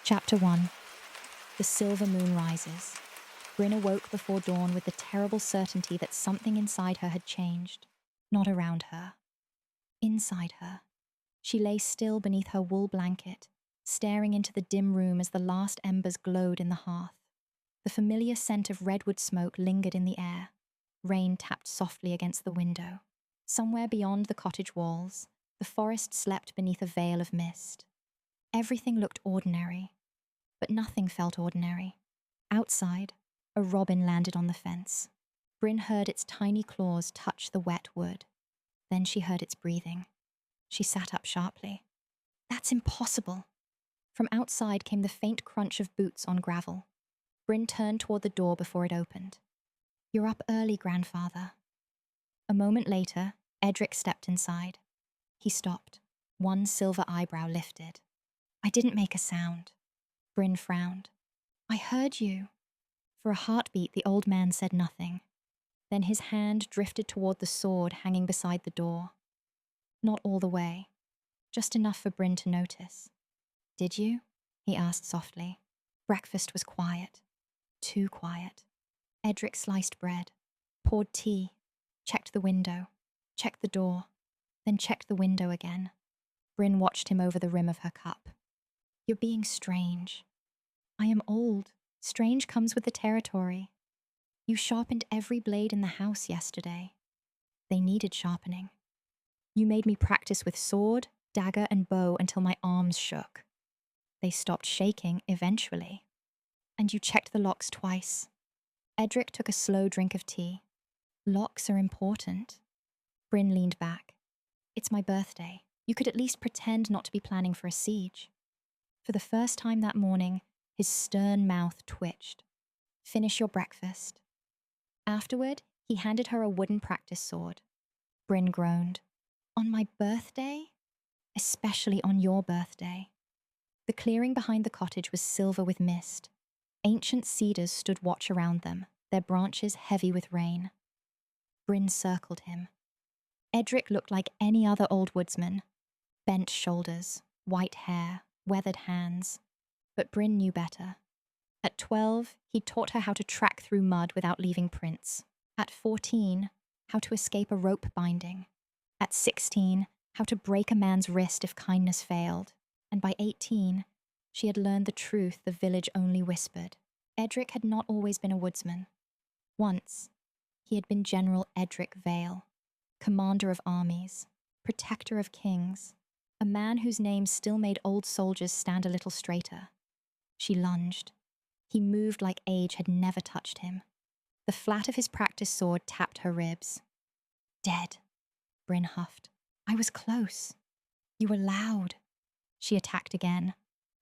Chapter 1. The silver moon rises. Brynn awoke before dawn with the terrible certainty that something inside her had changed. Not around her. Inside her. She lay still beneath her wool blanket, staring into the dim room as the last embers glowed in the hearth. The familiar scent of redwood smoke lingered in the air. Rain tapped softly against the window. Somewhere beyond the cottage walls, the forest slept beneath a veil of mist. Everything looked ordinary, but nothing felt ordinary. Outside, a robin landed on the fence. Brynn heard its tiny claws touch the wet wood. Then she heard its breathing. She sat up sharply. That's impossible. From outside came the faint crunch of boots on gravel. Brynn turned toward the door before it opened. You're up early, grandfather. A moment later, Edric stepped inside. He stopped, one silver eyebrow lifted. I didn't make a sound. Brynn frowned. I heard you. For a heartbeat, the old man said nothing. Then his hand drifted toward the sword hanging beside the door. Not all the way, just enough for Brynn to notice. Did you? He asked softly. Breakfast was quiet. Too quiet. Edric sliced bread, poured tea, checked the window, checked the door, then checked the window again. Brynn watched him over the rim of her cup. You're being strange. I am old. Strange comes with the territory. You sharpened every blade in the house yesterday. They needed sharpening. You made me practice with sword, dagger, and bow until my arms shook. They stopped shaking eventually. And you checked the locks twice. Edric took a slow drink of tea. Locks are important. Brynn leaned back. It's my birthday. You could at least pretend not to be planning for a siege. For the first time that morning, his stern mouth twitched. Finish your breakfast. Afterward, he handed her a wooden practice sword. Brynn groaned. On my birthday? Especially on your birthday. The clearing behind the cottage was silver with mist. Ancient cedars stood watch around them, their branches heavy with rain. Brynn circled him. Edric looked like any other old woodsman. Bent shoulders, white hair, weathered hands. But Brynn knew better. At 12, he taught her how to track through mud without leaving prints. At 14, how to escape a rope binding. At 16, how to break a man's wrist if kindness failed. And by 18, she had learned the truth the village only whispered. Edric had not always been a woodsman. Once, he had been General Edric Vale, commander of armies, protector of kings, a man whose name still made old soldiers stand a little straighter. She lunged. He moved like age had never touched him. The flat of his practice sword tapped her ribs. Dead, Brynn huffed. I was close. You were loud. She attacked again,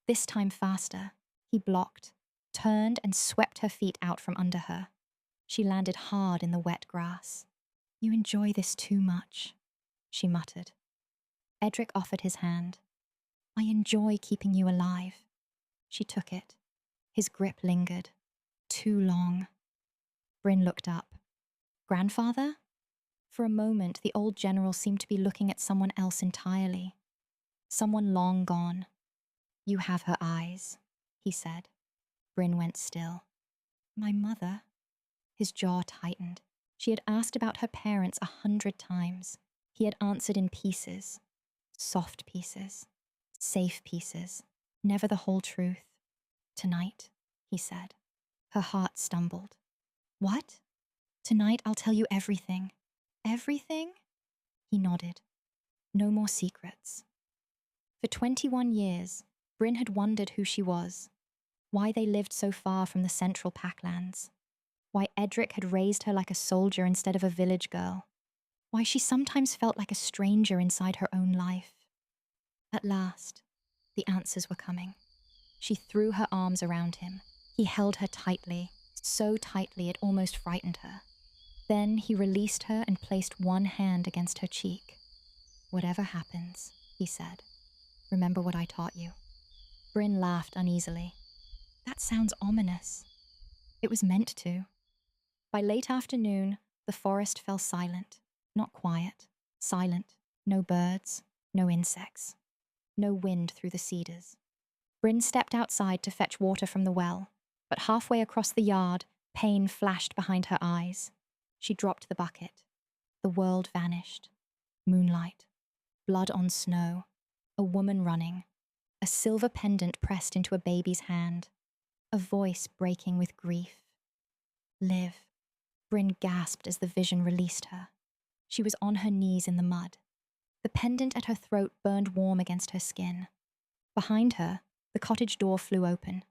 this time faster. He blocked, turned and swept her feet out from under her. She landed hard in the wet grass. You enjoy this too much, she muttered. Edric offered his hand. I enjoy keeping you alive. She took it. His grip lingered. Too long. Brynn looked up. Grandfather? For a moment, the old general seemed to be looking at someone else entirely. Someone long gone. You have her eyes, he said. Brynn went still. My mother? His jaw tightened. She had asked about her parents 100 times. He had answered in pieces. Soft pieces. Safe pieces. Never the whole truth. Tonight, he said. Her heart stumbled. What? Tonight I'll tell you everything. Everything? He nodded. No more secrets. For 21 years, Brynn had wondered who she was, why they lived so far from the central packlands, why Edric had raised her like a soldier instead of a village girl, why she sometimes felt like a stranger inside her own life. At last, the answers were coming. She threw her arms around him. He held her tightly, so tightly it almost frightened her. Then he released her and placed one hand against her cheek. Whatever happens, he said, remember what I taught you. Brynn laughed uneasily. That sounds ominous. It was meant to. By late afternoon, the forest fell silent, not quiet, silent. No birds, no insects, no wind through the cedars. Brynn stepped outside to fetch water from the well, but halfway across the yard, pain flashed behind her eyes. She dropped the bucket. The world vanished. Moonlight, blood on snow, a woman running, a silver pendant pressed into a baby's hand, a voice breaking with grief. Live. Brynn gasped as the vision released her. She was on her knees in the mud. The pendant at her throat burned warm against her skin. Behind her, the cottage door flew open.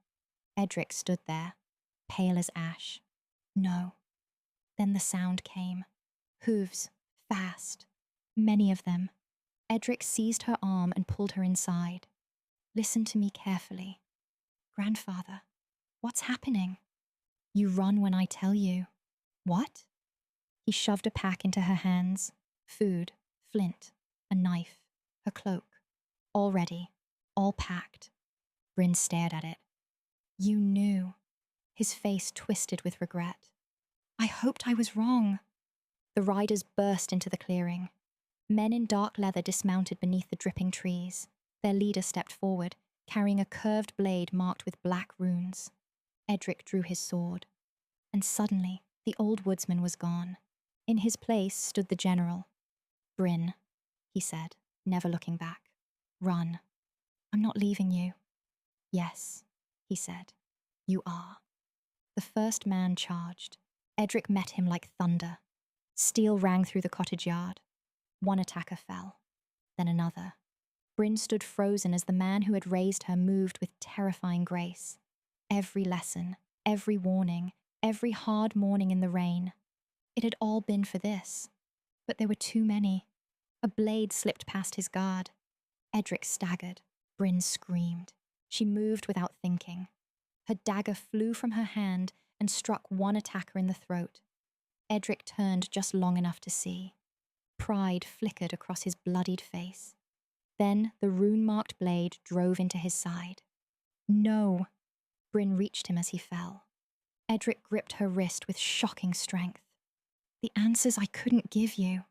Edric stood there, pale as ash. No. Then the sound came. Hooves, fast. Many of them. Edric seized her arm and pulled her inside. Listen to me carefully. Grandfather, what's happening? You run when I tell you. What? He shoved a pack into her hands. Food, flint, a knife, her cloak. All ready, all packed. Brynn stared at it. You knew. His face twisted with regret. I hoped I was wrong. The riders burst into the clearing. Men in dark leather dismounted beneath the dripping trees. Their leader stepped forward, carrying a curved blade marked with black runes. Edric drew his sword. And suddenly, the old woodsman was gone. In his place stood the general. Brynn, he said, never looking back. Run. I'm not leaving you. Yes, he said. You are. The first man charged. Edric met him like thunder. Steel rang through the cottage yard. One attacker fell. Then another. Brynn stood frozen as the man who had raised her moved with terrifying grace. Every lesson, every warning, every hard morning in the rain. It had all been for this. But there were too many. A blade slipped past his guard. Edric staggered. Brynn screamed. She moved without thinking. Her dagger flew from her hand and struck one attacker in the throat. Edric turned just long enough to see. Pride flickered across his bloodied face. Then the rune-marked blade drove into his side. No! Brynn reached him as he fell. Edric gripped her wrist with shocking strength. The answers I couldn't give you.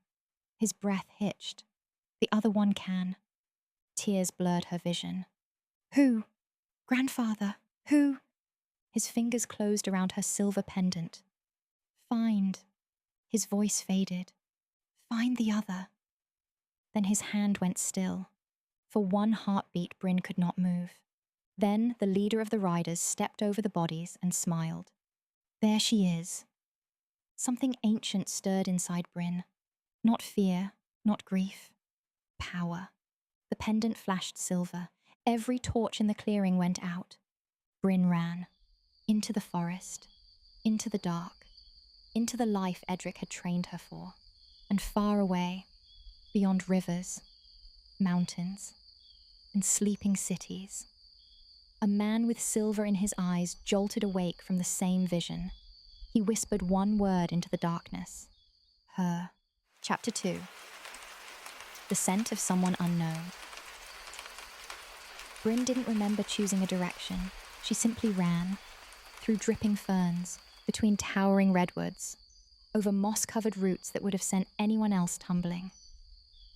His breath hitched. The other one can. Tears blurred her vision. Who? Grandfather, who? His fingers closed around her silver pendant. Find. His voice faded. Find the other. Then his hand went still. For one heartbeat, Brynn could not move. Then the leader of the riders stepped over the bodies and smiled. There she is. Something ancient stirred inside Brynn. Not fear, not grief. Power. The pendant flashed silver. Every torch in the clearing went out. Brynn ran. Into the forest. Into the dark. Into the life Edric had trained her for. And far away, beyond rivers, mountains, and sleeping cities. A man with silver in his eyes jolted awake from the same vision. He whispered one word into the darkness. Her. Chapter 2. The scent of someone unknown. Brynn didn't remember choosing a direction. She simply ran. Through dripping ferns, between towering redwoods, over moss-covered roots that would have sent anyone else tumbling.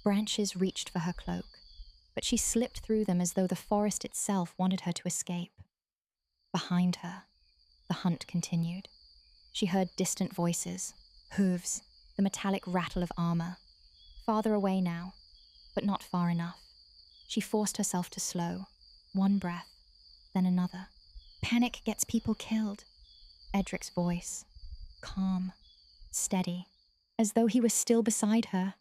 Branches reached for her cloak, but she slipped through them as though the forest itself wanted her to escape. Behind her, the hunt continued. She heard distant voices, hooves, the metallic rattle of armor. Farther away now, but not far enough. She forced herself to slow. One breath, then another. Panic gets people killed. Edric's voice, calm, steady, as though he was still beside her.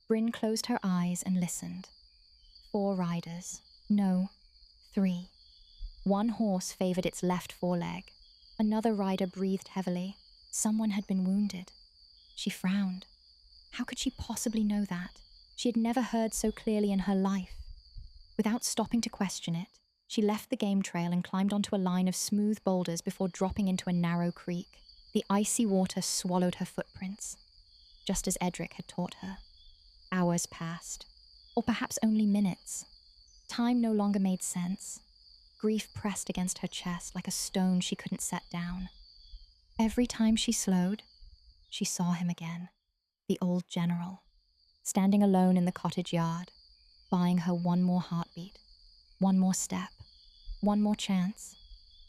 Brynn closed her eyes and listened. 4 riders. No, 3. One horse favored its left foreleg. Another rider breathed heavily. Someone had been wounded. She frowned. How could she possibly know that? She had never heard so clearly in her life. Without stopping to question it, she left the game trail and climbed onto a line of smooth boulders before dropping into a narrow creek. The icy water swallowed her footprints, just as Edric had taught her. Hours passed, or perhaps only minutes. Time no longer made sense. Grief pressed against her chest like a stone she couldn't set down. Every time she slowed, she saw him again, the old general, standing alone in the cottage yard, buying her one more heartbeat, one more step. One more chance.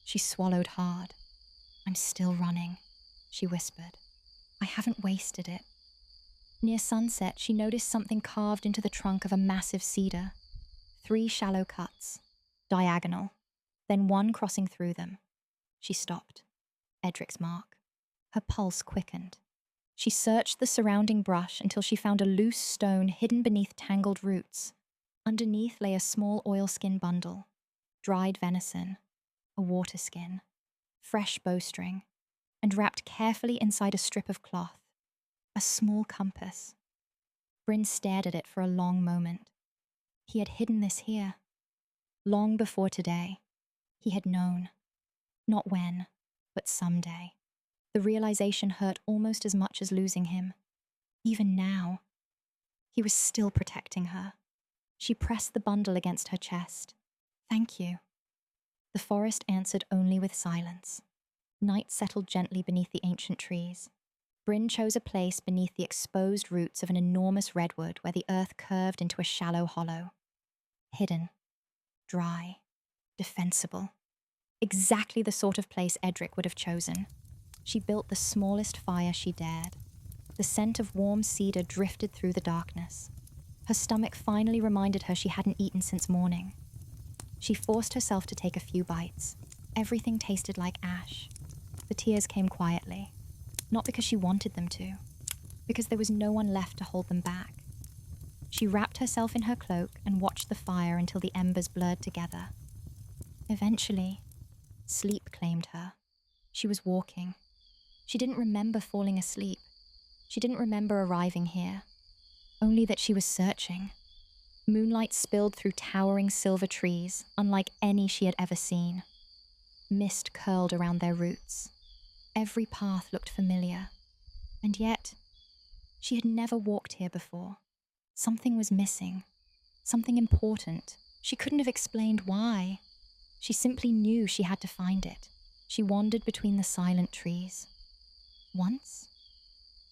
She swallowed hard. I'm still running, she whispered. I haven't wasted it. Near sunset, she noticed something carved into the trunk of a massive cedar. 3 shallow cuts, diagonal, then one crossing through them. She stopped. Edric's mark. Her pulse quickened. She searched the surrounding brush until she found a loose stone hidden beneath tangled roots. Underneath lay a small oilskin bundle, dried venison, a water skin, fresh bowstring, and wrapped carefully inside a strip of cloth, a small compass. Brynn stared at it for a long moment. He had hidden this here. Long before today, he had known. Not when, but someday. The realization hurt almost as much as losing him. Even now, he was still protecting her. She pressed the bundle against her chest. Thank you. The forest answered only with silence. Night settled gently beneath the ancient trees. Brynn chose a place beneath the exposed roots of an enormous redwood where the earth curved into a shallow hollow. Hidden, dry, defensible. Exactly the sort of place Edric would have chosen. She built the smallest fire she dared. The scent of warm cedar drifted through the darkness. Her stomach finally reminded her she hadn't eaten since morning. She forced herself to take a few bites. Everything tasted like ash. The tears came quietly, not because she wanted them to, because there was no one left to hold them back. She wrapped herself in her cloak and watched the fire until the embers blurred together. Eventually, sleep claimed her. She was walking. She didn't remember falling asleep. She didn't remember arriving here. Only that she was searching. Moonlight spilled through towering silver trees, unlike any she had ever seen. Mist curled around their roots. Every path looked familiar. And yet, she had never walked here before. Something was missing. Something important. She couldn't have explained why. She simply knew she had to find it. She wandered between the silent trees. Once,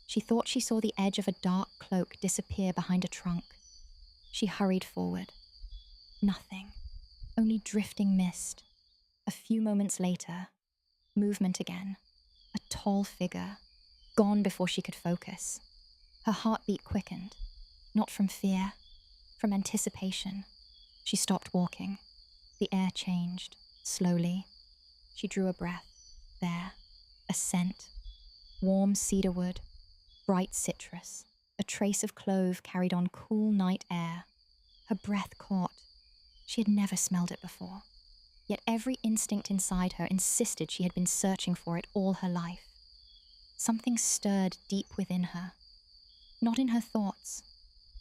she thought she saw the edge of a dark cloak disappear behind a trunk. She hurried forward. Nothing. Only drifting mist. A few moments later, movement again. A tall figure, gone before she could focus. Her heartbeat quickened. Not from fear, from anticipation. She stopped walking. The air changed, slowly. She drew a breath. There, a scent. Warm cedarwood, bright citrus. A trace of clove carried on cool night air. Her breath caught. She had never smelled it before. Yet every instinct inside her insisted she had been searching for it all her life. Something stirred deep within her. Not in her thoughts.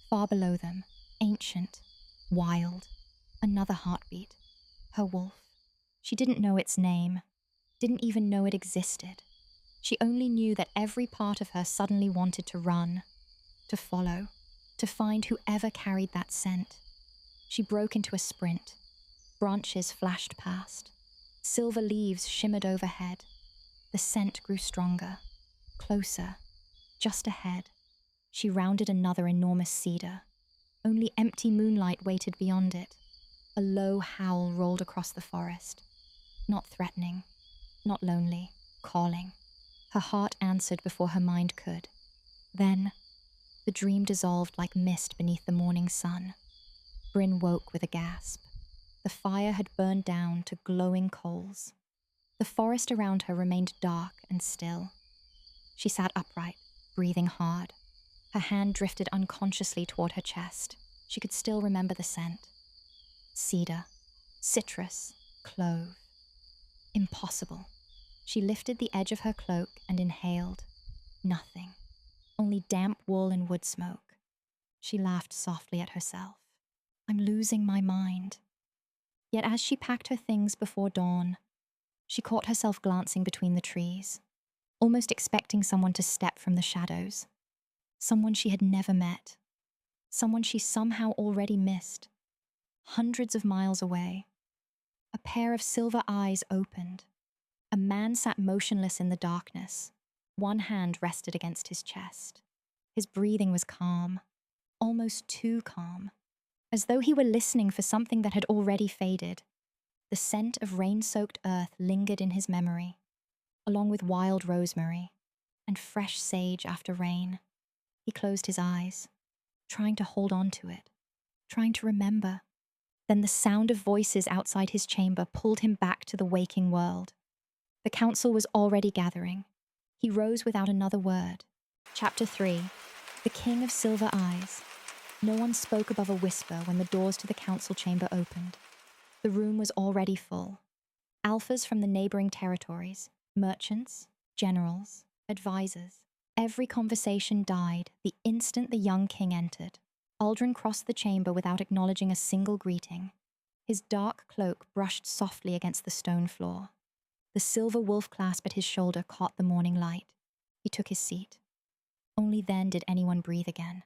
Far below them, ancient, wild. Another heartbeat. Her wolf. She didn't know its name. Didn't even know it existed. She only knew that every part of her suddenly wanted to run, to follow, to find whoever carried that scent. She broke into a sprint. Branches flashed past. Silver leaves shimmered overhead. The scent grew stronger, closer, just ahead. She rounded another enormous cedar. Only empty moonlight waited beyond it. A low howl rolled across the forest. Not threatening, not lonely, calling. Her heart answered before her mind could. Then, the dream dissolved like mist beneath the morning sun. Brynn woke with a gasp. The fire had burned down to glowing coals. The forest around her remained dark and still. She sat upright, breathing hard. Her hand drifted unconsciously toward her chest. She could still remember the scent. Cedar, citrus, clove. Impossible. She lifted the edge of her cloak and inhaled. Nothing. Only damp wool and wood smoke. She laughed softly at herself. I'm losing my mind. Yet as she packed her things before dawn, she caught herself glancing between the trees, almost expecting someone to step from the shadows. Someone she had never met. Someone she somehow already missed. Hundreds of miles away. A pair of silver eyes opened. A man sat motionless in the darkness. One hand rested against his chest. His breathing was calm, almost too calm, as though he were listening for something that had already faded. The scent of rain-soaked earth lingered in his memory, along with wild rosemary and fresh sage after rain. He closed his eyes, trying to hold on to it, trying to remember. Then the sound of voices outside his chamber pulled him back to the waking world. The council was already gathering. He rose without another word. Chapter 3. The King of Silver Eyes. No one spoke above a whisper when the doors to the council chamber opened. The room was already full. Alphas from the neighboring territories, merchants, generals, advisors. Every conversation died the instant the young king entered. Aldren crossed the chamber without acknowledging a single greeting. His dark cloak brushed softly against the stone floor. The silver wolf clasp at his shoulder caught the morning light. He took his seat. Only then did anyone breathe again.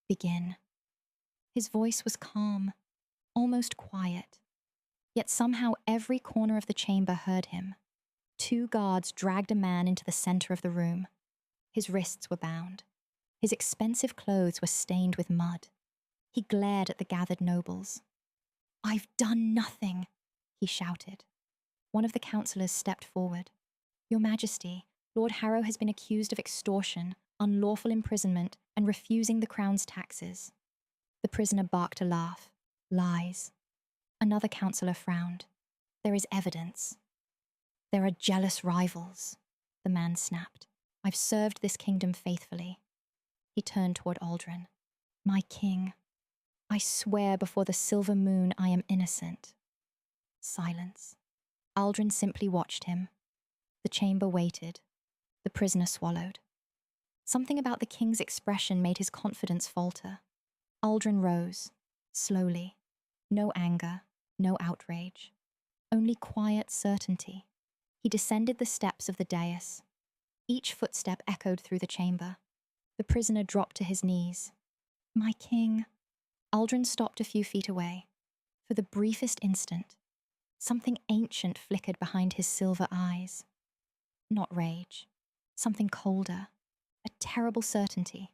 Begin. His voice was calm, almost quiet. Yet somehow every corner of the chamber heard him. 2 guards dragged a man into the center of the room. His wrists were bound. His expensive clothes were stained with mud. He glared at the gathered nobles. "I've done nothing," he shouted. One of the councillors stepped forward. "Your Majesty, Lord Harrow has been accused of extortion, unlawful imprisonment, and refusing the crown's taxes." The prisoner barked a laugh. "Lies." Another councillor frowned. "There is evidence." "There are jealous rivals," the man snapped. "I've served this kingdom faithfully." He turned toward Aldren. "My king, I swear before the silver moon I am innocent." Silence. Aldren simply watched him. The chamber waited. The prisoner swallowed. Something about the king's expression made his confidence falter. Aldren rose, slowly. No anger, no outrage. Only quiet certainty. He descended the steps of the dais. Each footstep echoed through the chamber. The prisoner dropped to his knees. "My king." Aldren stopped a few feet away. For the briefest instant, something ancient flickered behind his silver eyes. Not rage. Something colder. A terrible certainty.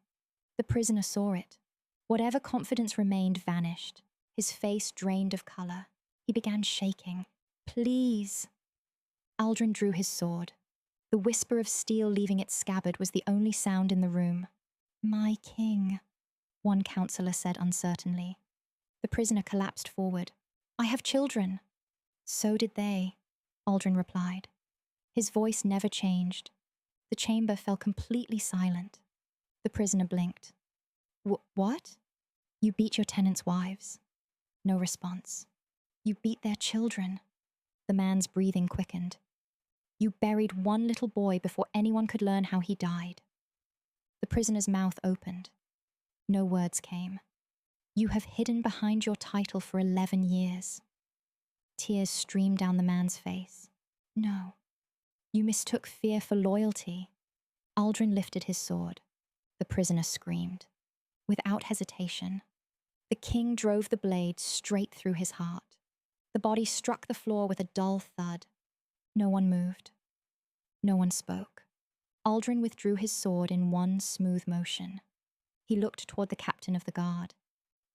The prisoner saw it. Whatever confidence remained vanished. His face drained of color. He began shaking. "Please." Aldren drew his sword. The whisper of steel leaving its scabbard was the only sound in the room. "My king," one councillor said uncertainly. The prisoner collapsed forward. "I have children." "So did they," Aldren replied. His voice never changed. The chamber fell completely silent. The prisoner blinked. What? "You beat your tenants' wives." No response. "You beat their children." The man's breathing quickened. "You buried one little boy before anyone could learn how he died." The prisoner's mouth opened. No words came. "You have hidden behind your title for 11 years. Tears streamed down the man's face. "No. You mistook fear for loyalty." Aldren lifted his sword. The prisoner screamed. Without hesitation, the king drove the blade straight through his heart. The body struck the floor with a dull thud. No one moved. No one spoke. Aldren withdrew his sword in one smooth motion. He looked toward the captain of the guard.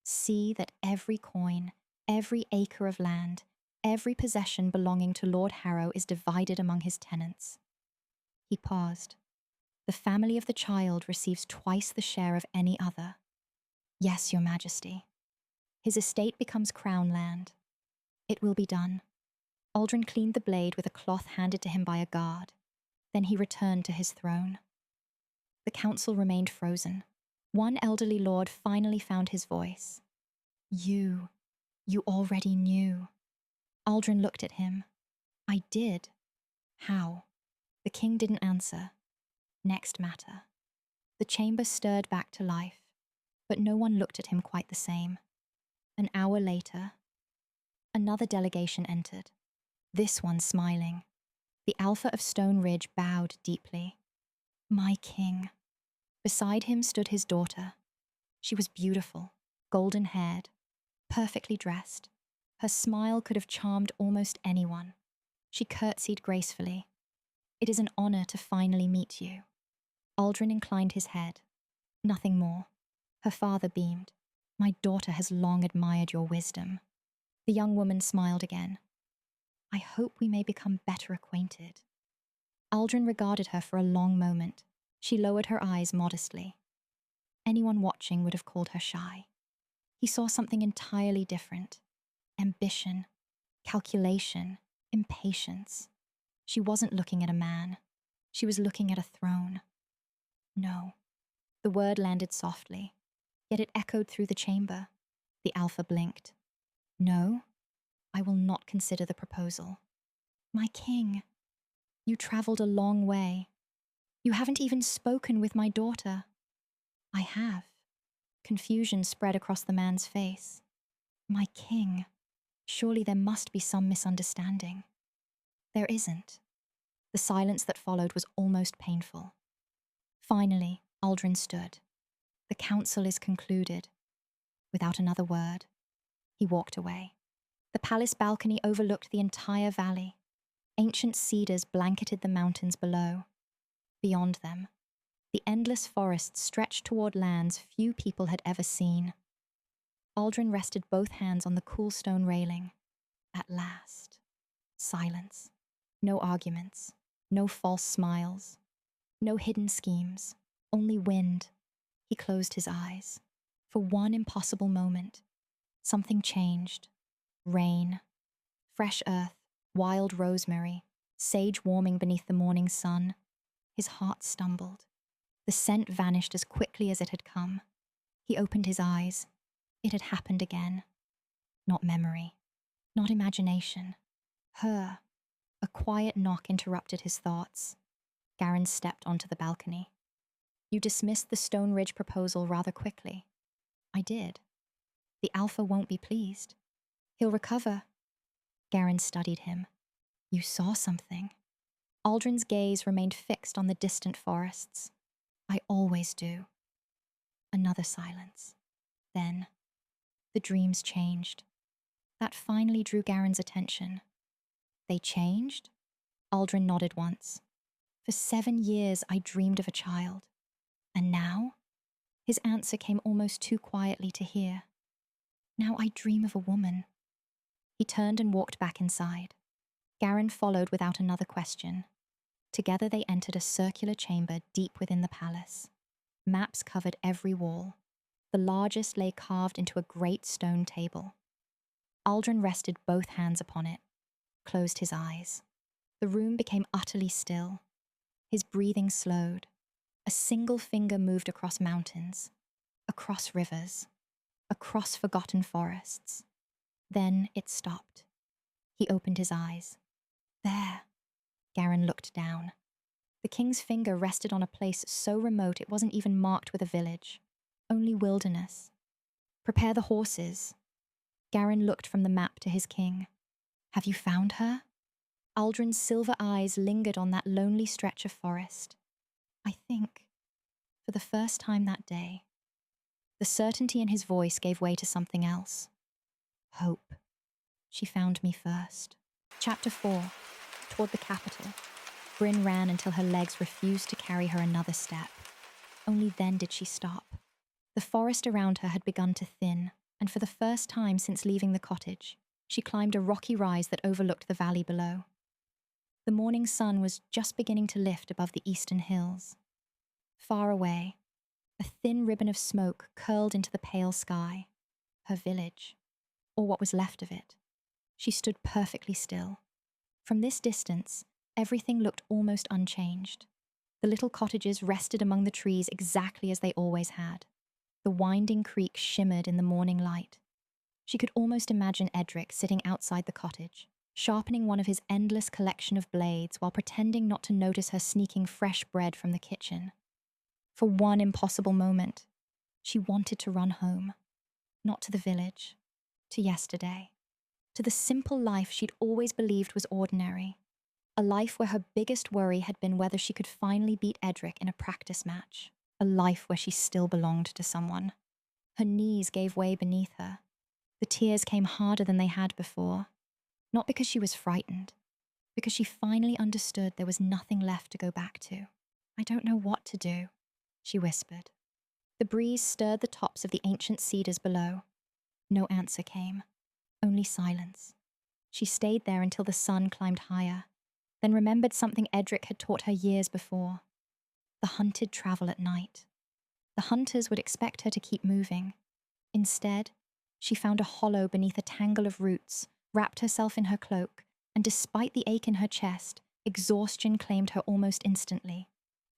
"See that every coin, every acre of land, every possession belonging to Lord Harrow is divided among his tenants." He paused. "The family of the child receives twice the share of any other." "Yes, your Majesty." "His estate becomes crown land." "It will be done." Aldren cleaned the blade with a cloth handed to him by a guard. Then he returned to his throne. The council remained frozen. One elderly lord finally found his voice. You already knew." Aldren looked at him. "I did." "How?" The king didn't answer. Next matter. The chamber stirred back to life, but no one looked at him quite the same. An hour later, another delegation entered, this one smiling. The Alpha of Stone Ridge bowed deeply. "My king." Beside him stood his daughter. She was beautiful, golden-haired, perfectly dressed. Her smile could have charmed almost anyone. She curtsied gracefully. "It is an honor to finally meet you." Aldren inclined his head. Nothing more. Her father beamed. "My daughter has long admired your wisdom." The young woman smiled again. I hope we may become better acquainted. Aldren regarded her for a long moment. She lowered her eyes modestly. Anyone watching would have called her shy. He saw something entirely different. Ambition, calculation, impatience. She wasn't looking at a man. She was looking at a throne. No. The word landed softly, yet it echoed through the chamber. The Alpha blinked. No, I will not consider the proposal. My king, you traveled a long way. You haven't even spoken with my daughter. I have. Confusion spread across the man's face. My king, surely there must be some misunderstanding. There isn't. The silence that followed was almost painful. Finally, Aldrin stood. The council is concluded. Without another word, he walked away. The palace balcony overlooked the entire valley. Ancient cedars blanketed the mountains below. Beyond them, the endless forests stretched toward lands few people had ever seen. Aldrin rested both hands on the cool stone railing. At last. Silence. No arguments. No false smiles. No hidden schemes. Only wind. He closed his eyes. For one impossible moment, something changed. Rain. Fresh earth. Wild rosemary. Sage warming beneath the morning sun. His heart stumbled. The scent vanished as quickly as it had come. He opened his eyes. It had happened again. Not memory. Not imagination. Her. A quiet knock interrupted his thoughts. Garen stepped onto the balcony. You dismissed the Stone Ridge proposal rather quickly. I did. The Alpha won't be pleased. He'll recover. Garen studied him. You saw something. Aldrin's gaze remained fixed on the distant forests. I always do. Another silence. Then, the dreams changed. That finally drew Garen's attention. They changed? Aldrin nodded once. For 7 years I dreamed of a child. And now? His answer came almost too quietly to hear. Now I dream of a woman. He turned and walked back inside. Garen followed without another question. Together they entered a circular chamber deep within the palace. Maps covered every wall. The largest lay carved into a great stone table. Aldrin rested both hands upon it, closed his eyes. The room became utterly still. His breathing slowed. A single finger moved across mountains, across rivers, across forgotten forests. Then it stopped. He opened his eyes. There. Garen looked down. The king's finger rested on a place so remote it wasn't even marked with a village. Only wilderness. Prepare the horses. Garen looked from the map to his king. Have you found her? Aldrin's silver eyes lingered on that lonely stretch of forest. I think, for the first time that day. The certainty in his voice gave way to something else. Hope. She found me first. Chapter 4. Toward the capital. Brynn ran until her legs refused to carry her another step. Only then did she stop. The forest around her had begun to thin, and for the first time since leaving the cottage, she climbed a rocky rise that overlooked the valley below. The morning sun was just beginning to lift above the eastern hills. Far away, a thin ribbon of smoke curled into the pale sky. Her village, or what was left of it. She stood perfectly still. From this distance, everything looked almost unchanged. The little cottages rested among the trees exactly as they always had. The winding creek shimmered in the morning light. She could almost imagine Edric sitting outside the cottage, sharpening one of his endless collection of blades while pretending not to notice her sneaking fresh bread from the kitchen. For one impossible moment, she wanted to run home. Not to the village, to yesterday. To the simple life she'd always believed was ordinary. A life where her biggest worry had been whether she could finally beat Edric in a practice match. A life where she still belonged to someone. Her knees gave way beneath her. The tears came harder than they had before. Not because she was frightened, because she finally understood there was nothing left to go back to. I don't know what to do, she whispered. The breeze stirred the tops of the ancient cedars below. No answer came, only silence. She stayed there until the sun climbed higher, then remembered something Edric had taught her years before. The hunted travel at night. The hunters would expect her to keep moving. Instead, she found a hollow beneath a tangle of roots, wrapped herself in her cloak, and despite the ache in her chest, exhaustion claimed her almost instantly.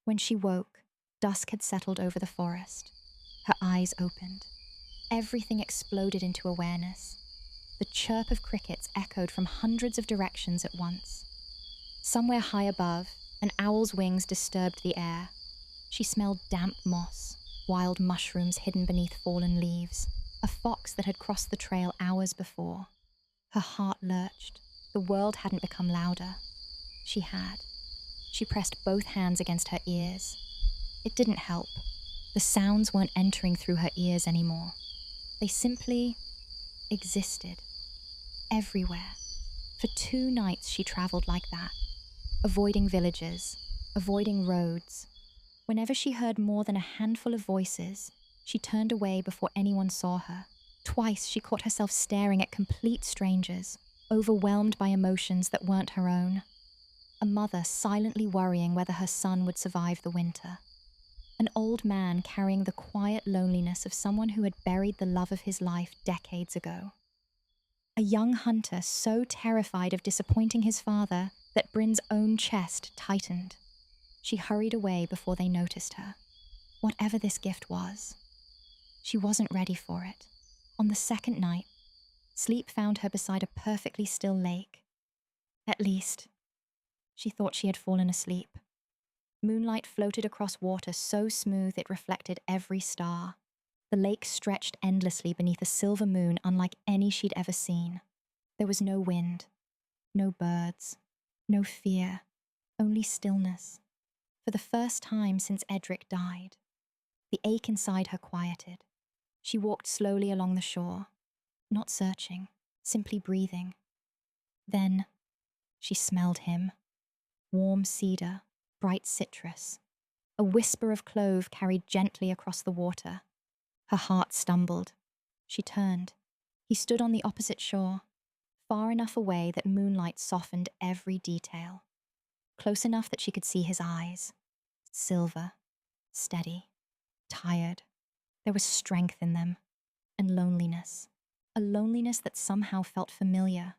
When she woke, dusk had settled over the forest. Her eyes opened. Everything exploded into awareness. The chirp of crickets echoed from hundreds of directions at once. Somewhere high above, an owl's wings disturbed the air. She smelled damp moss, wild mushrooms hidden beneath fallen leaves, a fox that had crossed the trail hours before. Her heart lurched. The world hadn't become louder. She had. She pressed both hands against her ears. It didn't help. The sounds weren't entering through her ears anymore. They simply existed. Everywhere. For 2 nights she traveled like that, avoiding villages, avoiding roads. Whenever she heard more than a handful of voices, she turned away before anyone saw her. Twice she caught herself staring at complete strangers, overwhelmed by emotions that weren't her own. A mother silently worrying whether her son would survive the winter. An old man carrying the quiet loneliness of someone who had buried the love of his life decades ago. A young hunter so terrified of disappointing his father that Brynn's own chest tightened. She hurried away before they noticed her. Whatever this gift was, she wasn't ready for it. On the second night, sleep found her beside a perfectly still lake. At least, she thought she had fallen asleep. Moonlight floated across water so smooth it reflected every star. The lake stretched endlessly beneath a silver moon unlike any she'd ever seen. There was no wind, no birds, no fear, only stillness. For the first time since Edric died, the ache inside her quieted. She walked slowly along the shore, not searching, simply breathing. Then she smelled him. Warm cedar, bright citrus. A whisper of clove carried gently across the water. Her heart stumbled. She turned. He stood on the opposite shore, far enough away that moonlight softened every detail. Close enough that she could see his eyes. Silver, steady, tired. There was strength in them, and loneliness. A loneliness that somehow felt familiar.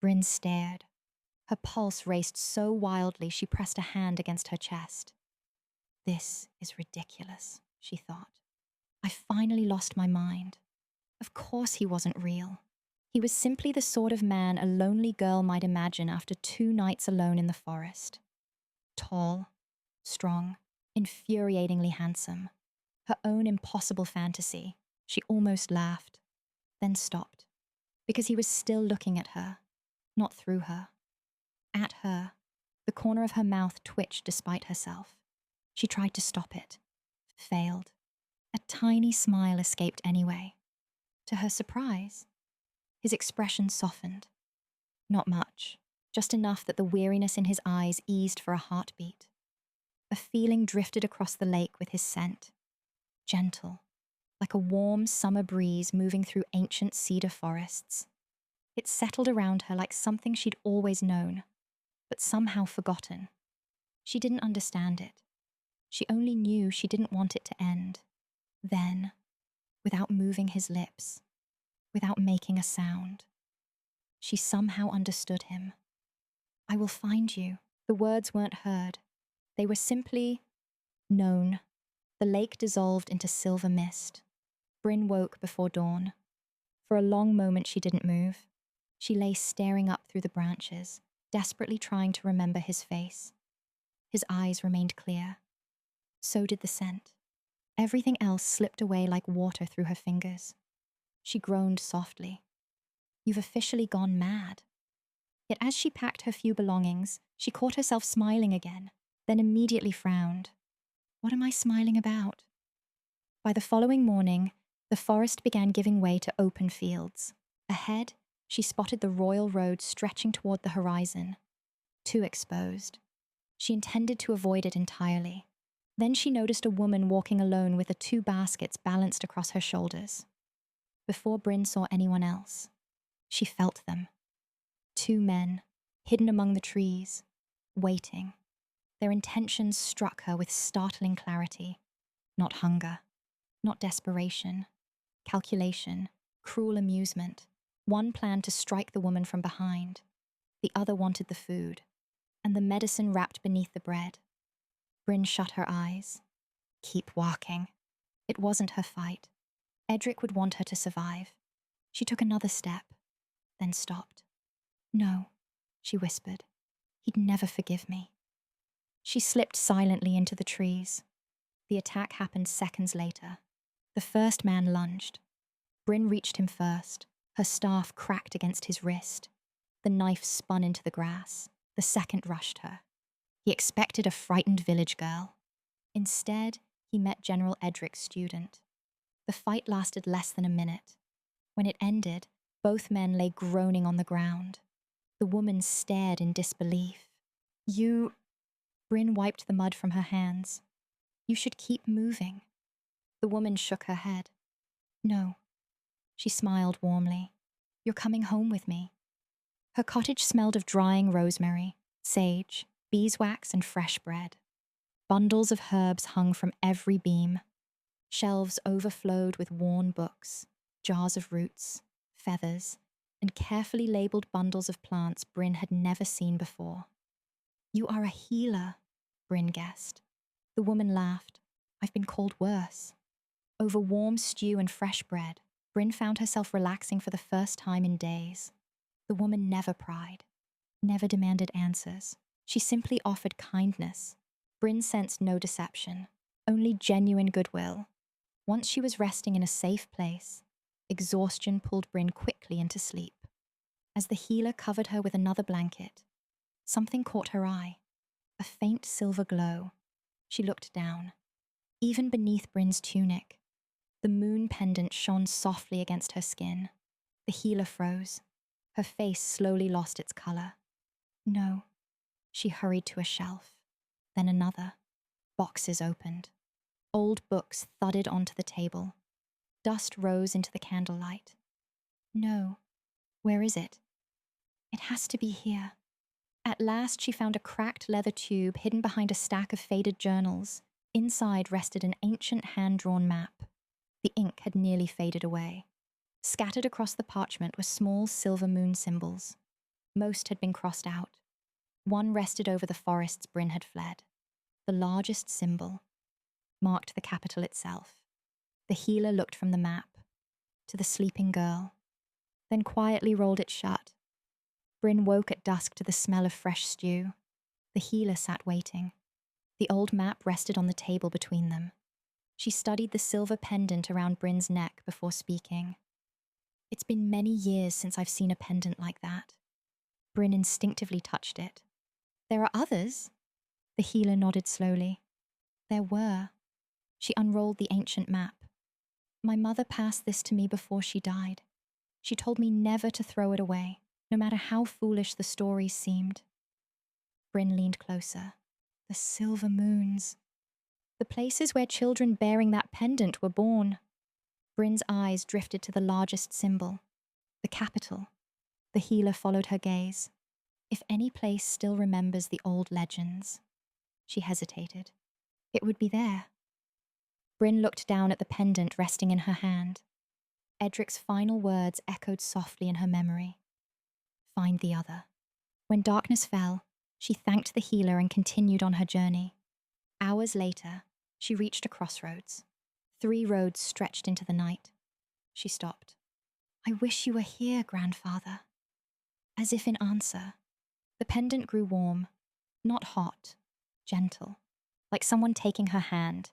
Brynn stared. Her pulse raced so wildly she pressed a hand against her chest. This is ridiculous, she thought. I finally lost my mind. Of course he wasn't real. He was simply the sort of man a lonely girl might imagine after 2 nights alone in the forest. Tall, strong, infuriatingly handsome. Her own impossible fantasy. She almost laughed, then stopped, because he was still looking at her, not through her. At her, the corner of her mouth twitched despite herself. She tried to stop it, failed. A tiny smile escaped anyway. To her surprise, his expression softened. Not much, just enough that the weariness in his eyes eased for a heartbeat. A feeling drifted across the lake with his scent. Gentle, like a warm summer breeze moving through ancient cedar forests. It settled around her like something she'd always known, but somehow forgotten. She didn't understand it. She only knew she didn't want it to end. Then, without moving his lips, without making a sound, she somehow understood him. I will find you. The words weren't heard. They were simply known. The lake dissolved into silver mist. Brynn woke before dawn. For a long moment she didn't move. She lay staring up through the branches, desperately trying to remember his face. His eyes remained clear. So did the scent. Everything else slipped away like water through her fingers. She groaned softly. You've officially gone mad. Yet as she packed her few belongings, she caught herself smiling again, then immediately frowned. What am I smiling about? By the following morning, the forest began giving way to open fields. Ahead, she spotted the royal road stretching toward the horizon. Too exposed. She intended to avoid it entirely. Then she noticed a woman walking alone with the 2 baskets balanced across her shoulders. Before Brynn saw anyone else, she felt them. Two men, hidden among the trees, waiting. Their intentions struck her with startling clarity. Not hunger, not desperation, calculation, cruel amusement. One planned to strike the woman from behind. The other wanted the food, and the medicine wrapped beneath the bread. Brynn shut her eyes. Keep walking. It wasn't her fight. Edric would want her to survive. She took another step, then stopped. No, she whispered. He'd never forgive me. She slipped silently into the trees. The attack happened seconds later. The first man lunged. Brynn reached him first. Her staff cracked against his wrist. The knife spun into the grass. The second rushed her. He expected a frightened village girl. Instead, he met General Edric's student. The fight lasted less than a minute. When it ended, both men lay groaning on the ground. The woman stared in disbelief. You... Brynn wiped the mud from her hands. You should keep moving. The woman shook her head. No. She smiled warmly. You're coming home with me. Her cottage smelled of drying rosemary, sage, beeswax, and fresh bread. Bundles of herbs hung from every beam. Shelves overflowed with worn books, jars of roots, feathers, and carefully labeled bundles of plants Brynn had never seen before. You are a healer, Brynn guessed. The woman laughed. I've been called worse. Over warm stew and fresh bread, Brynn found herself relaxing for the first time in days. The woman never pried, never demanded answers. She simply offered kindness. Brynn sensed no deception, only genuine goodwill. Once she was resting in a safe place, exhaustion pulled Brynn quickly into sleep. As the healer covered her with another blanket, something caught her eye, a faint silver glow. She looked down. Even beneath Brynn's tunic, the moon pendant shone softly against her skin. The healer froze. Her face slowly lost its color. No. She hurried to a shelf, then another. Boxes opened. Old books thudded onto the table. Dust rose into the candlelight. No. Where is it? It has to be here. At last she found a cracked leather tube hidden behind a stack of faded journals. Inside rested an ancient hand-drawn map. The ink had nearly faded away. Scattered across the parchment were small silver moon symbols. Most had been crossed out. One rested over the forests Brynn had fled. The largest symbol marked the capital itself. The healer looked from the map to the sleeping girl, then quietly rolled it shut. Brynn woke at dusk to the smell of fresh stew. The healer sat waiting. The old map rested on the table between them. She studied the silver pendant around Brynn's neck before speaking. It's been many years since I've seen a pendant like that. Brynn instinctively touched it. There are others? The healer nodded slowly. There were. She unrolled the ancient map. My mother passed this to me before she died. She told me never to throw it away, no matter how foolish the stories seemed. Brynn leaned closer. The silver moons. The places where children bearing that pendant were born. Brynn's eyes drifted to the largest symbol, the capital. The healer followed her gaze. If any place still remembers the old legends. She hesitated. It would be there. Brynn looked down at the pendant resting in her hand. Edric's final words echoed softly in her memory. Find the other. When darkness fell, she thanked the healer and continued on her journey. Hours later, she reached a crossroads. 3 roads stretched into the night. She stopped. I wish you were here, grandfather. As if in answer, the pendant grew warm, not hot, gentle, like someone taking her hand.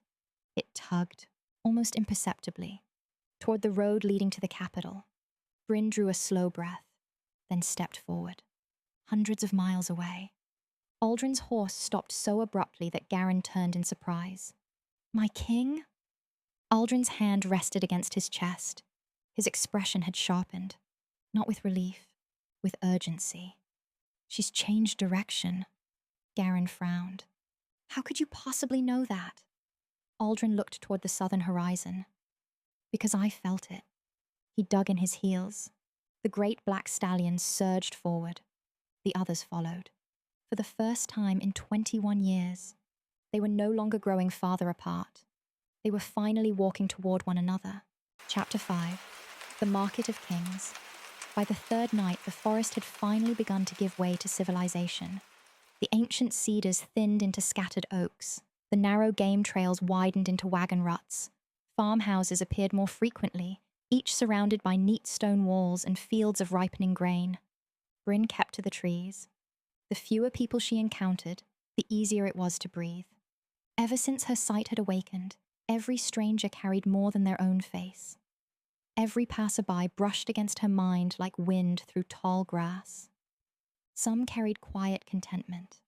It tugged, almost imperceptibly, toward the road leading to the capital. Brynn drew a slow breath, then stepped forward. Hundreds of miles away. Aldren's horse stopped so abruptly that Garen turned in surprise. My king? Aldren's hand rested against his chest. His expression had sharpened, not with relief, with urgency. She's changed direction. Garen frowned. How could you possibly know that? Aldren looked toward the southern horizon. Because I felt it. He dug in his heels. The great black stallion surged forward, The others followed. For the first time in 21 years, they were no longer growing farther apart. They were finally walking toward one another. Chapter 5. The Market of Kings. By the third night, the forest had finally begun to give way to civilization. The ancient cedars thinned into scattered oaks. The narrow game trails widened into wagon ruts. Farmhouses appeared more frequently, each surrounded by neat stone walls and fields of ripening grain. Brynn kept to the trees. The fewer people she encountered, the easier it was to breathe. Ever since her sight had awakened, every stranger carried more than their own face. Every passerby brushed against her mind like wind through tall grass. Some carried quiet contentment.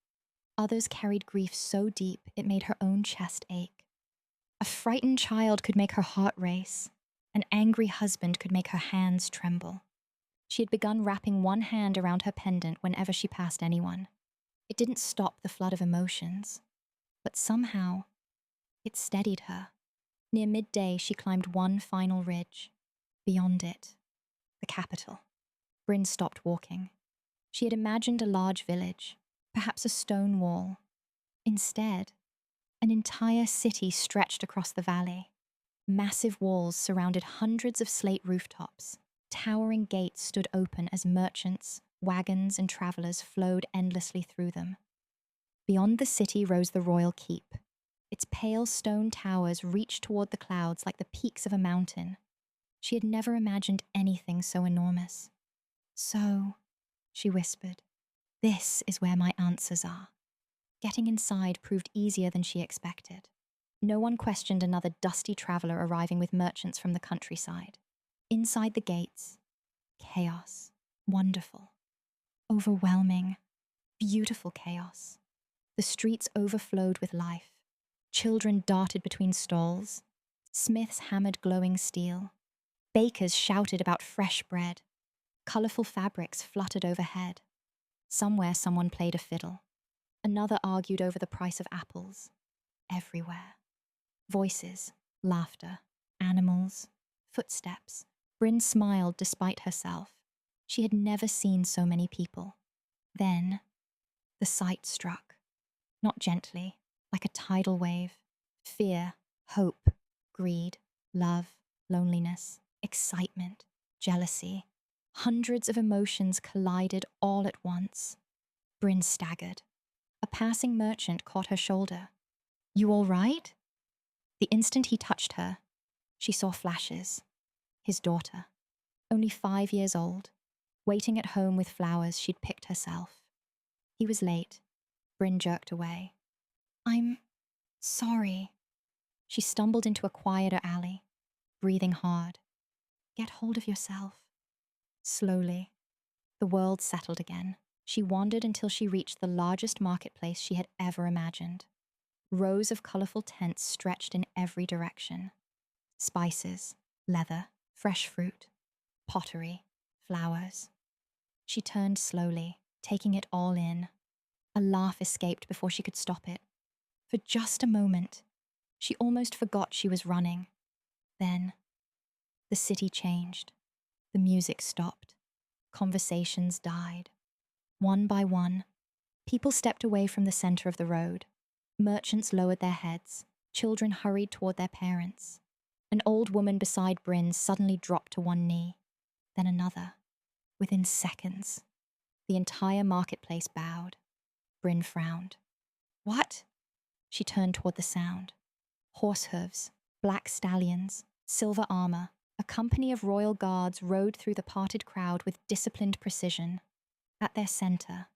Others carried grief so deep it made her own chest ache. A frightened child could make her heart race. An angry husband could make her hands tremble. She had begun wrapping one hand around her pendant whenever she passed anyone. It didn't stop the flood of emotions, but somehow it steadied her. Near midday, she climbed one final ridge. Beyond it, the capital. Brynn stopped walking. She had imagined a large village, perhaps a stone wall. Instead, an entire city stretched across the valley. Massive walls surrounded hundreds of slate rooftops. Towering gates stood open as merchants, wagons, and travelers flowed endlessly through them. Beyond the city rose the royal keep. Its pale stone towers reached toward the clouds like the peaks of a mountain. She had never imagined anything so enormous. "So," she whispered, "this is where my answers are." Getting inside proved easier than she expected. No one questioned another dusty traveler arriving with merchants from the countryside. Inside the gates, chaos, wonderful, overwhelming, beautiful chaos. The streets overflowed with life. Children darted between stalls. Smiths hammered glowing steel. Bakers shouted about fresh bread. Colorful fabrics fluttered overhead. Somewhere someone played a fiddle. Another argued over the price of apples. Everywhere. Voices, laughter, animals, footsteps. Brynn smiled despite herself. She had never seen so many people. Then, the sight struck. Not gently, like a tidal wave. Fear, hope, greed, love, loneliness, excitement, jealousy. Hundreds of emotions collided all at once. Brynn staggered. A passing merchant caught her shoulder. "You all right?" The instant he touched her, she saw flashes. His daughter, only 5 years old, waiting at home with flowers she'd picked herself. He was late. Brynn jerked away. "I'm sorry." She stumbled into a quieter alley, breathing hard. "Get hold of yourself." Slowly, the world settled again. She wandered until she reached the largest marketplace she had ever imagined. Rows of colorful tents stretched in every direction. Spices, leather, fresh fruit, pottery, flowers. She turned slowly, taking it all in. A laugh escaped before she could stop it. For just a moment, she almost forgot she was running. Then, the city changed. The music stopped. Conversations died. One by one, people stepped away from the center of the road. Merchants lowered their heads. Children hurried toward their parents. An old woman beside Brynn suddenly dropped to one knee. Then another. Within seconds, the entire marketplace bowed. Brynn frowned. "What?" She turned toward the sound. Horse hooves, black stallions, silver armor. A company of royal guards rode through the parted crowd with disciplined precision. At their center,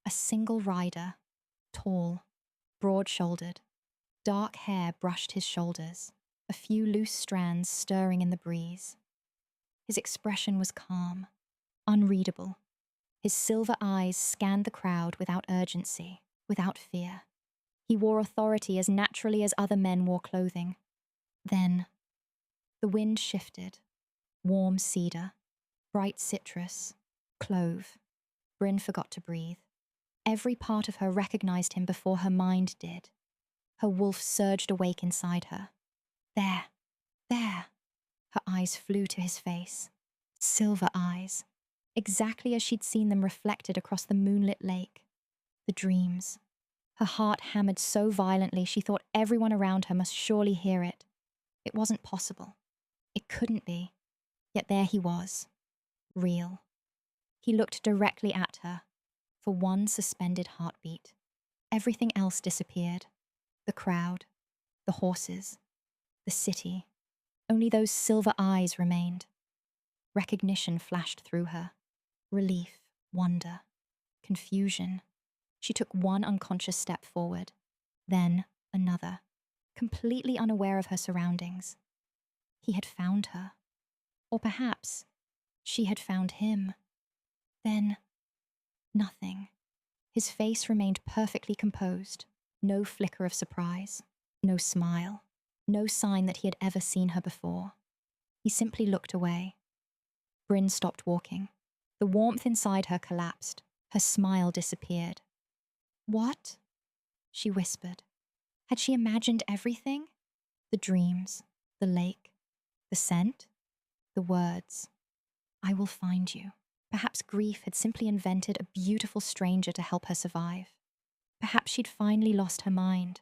a single rider, tall, broad-shouldered. Dark hair brushed his shoulders, a few loose strands stirring in the breeze. His expression was calm, unreadable. His silver eyes scanned the crowd without urgency, without fear. He wore authority as naturally as other men wore clothing. Then, the wind shifted. Warm cedar, bright citrus, clove. Brynn forgot to breathe. Every part of her recognized him before her mind did. Her wolf surged awake inside her. There, there. Her eyes flew to his face. Silver eyes. exactly as she'd seen them reflected across the moonlit lake. The dreams. Her heart hammered so violently she thought everyone around her must surely hear it. It wasn't possible. It couldn't be. Yet there he was. Real. He looked directly at her. For one suspended heartbeat. Everything else disappeared. The crowd. The horses. The city. Only those silver eyes remained. Recognition flashed through her. Relief, wonder, confusion. She took one unconscious step forward, then another, completely unaware of her surroundings. He had found her. Or perhaps she had found him. Then nothing. His face remained perfectly composed, no flicker of surprise, no smile, no sign that he had ever seen her before. He simply looked away. Brynn stopped walking. The warmth inside her collapsed. Her smile disappeared. "What?" she whispered. Had she imagined everything? The dreams, the lake, the scent, the words. "I will find you." Perhaps grief had simply invented a beautiful stranger to help her survive. Perhaps she'd finally lost her mind.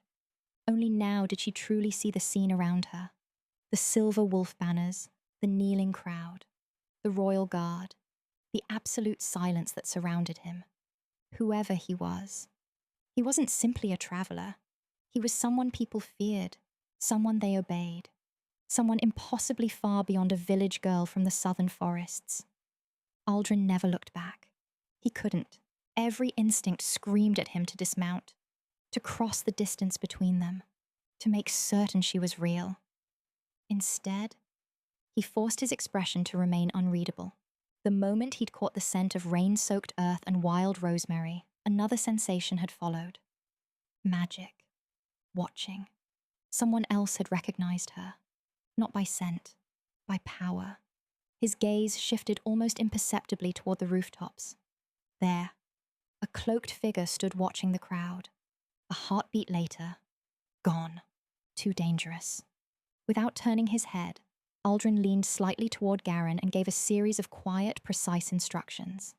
Only now did she truly see the scene around her. The silver wolf banners, the kneeling crowd, the royal guard, the absolute silence that surrounded him. Whoever he was. He wasn't simply a traveler. He was someone people feared, someone they obeyed, someone impossibly far beyond a village girl from the southern forests. Aldren never looked back. He couldn't. Every instinct screamed at him to dismount, to cross the distance between them, to make certain she was real. Instead, he forced his expression to remain unreadable. The moment he'd caught the scent of rain-soaked earth and wild rosemary, another sensation had followed. Magic. Watching. Someone else had recognized her. Not by scent, by power. His gaze shifted almost imperceptibly toward the rooftops. There, a cloaked figure stood watching the crowd. A heartbeat later, gone. Too dangerous. Without turning his head, Aldren leaned slightly toward Garen and gave a series of quiet, precise instructions.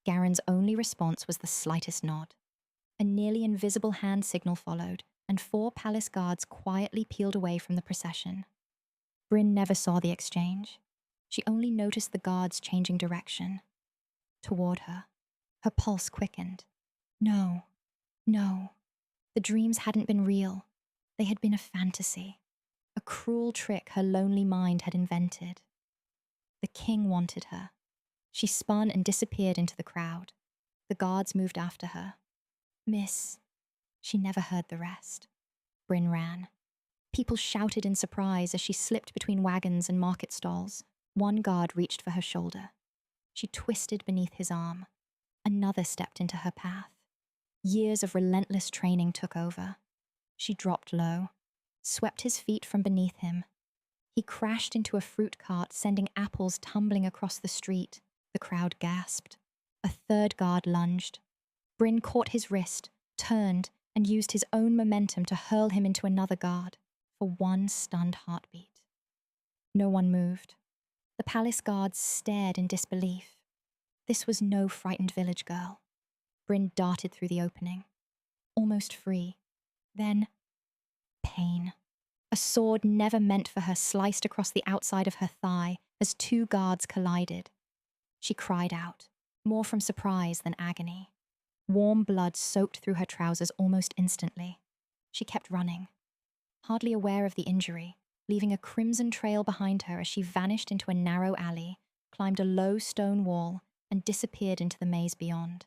Garen's only response was the slightest nod. A nearly invisible hand signal followed, and 4 palace guards quietly peeled away from the procession. Brynn never saw the exchange. She only noticed the guards changing direction. Toward her. Her pulse quickened. No. No. The dreams hadn't been real. They had been a fantasy. A cruel trick her lonely mind had invented. The king wanted her. She spun and disappeared into the crowd. The guards moved after her. "Miss." She never heard the rest. Brynn ran. People shouted in surprise as she slipped between wagons and market stalls. One guard reached for her shoulder. She twisted beneath his arm. Another stepped into her path. Years of relentless training took over. She dropped low, swept his feet from beneath him. He crashed into a fruit cart, sending apples tumbling across the street. The crowd gasped. A third guard lunged. Brynn caught his wrist, turned, and used his own momentum to hurl him into another guard, for one stunned heartbeat. No one moved. The palace guards stared in disbelief. This was no frightened village girl. Brynn darted through the opening, almost free. Then, pain. A sword never meant for her sliced across the outside of her thigh as 2 guards collided. She cried out, more from surprise than agony. Warm blood soaked through her trousers almost instantly. She kept running, hardly aware of the injury, leaving a crimson trail behind her as she vanished into a narrow alley, climbed a low stone wall, and disappeared into the maze beyond.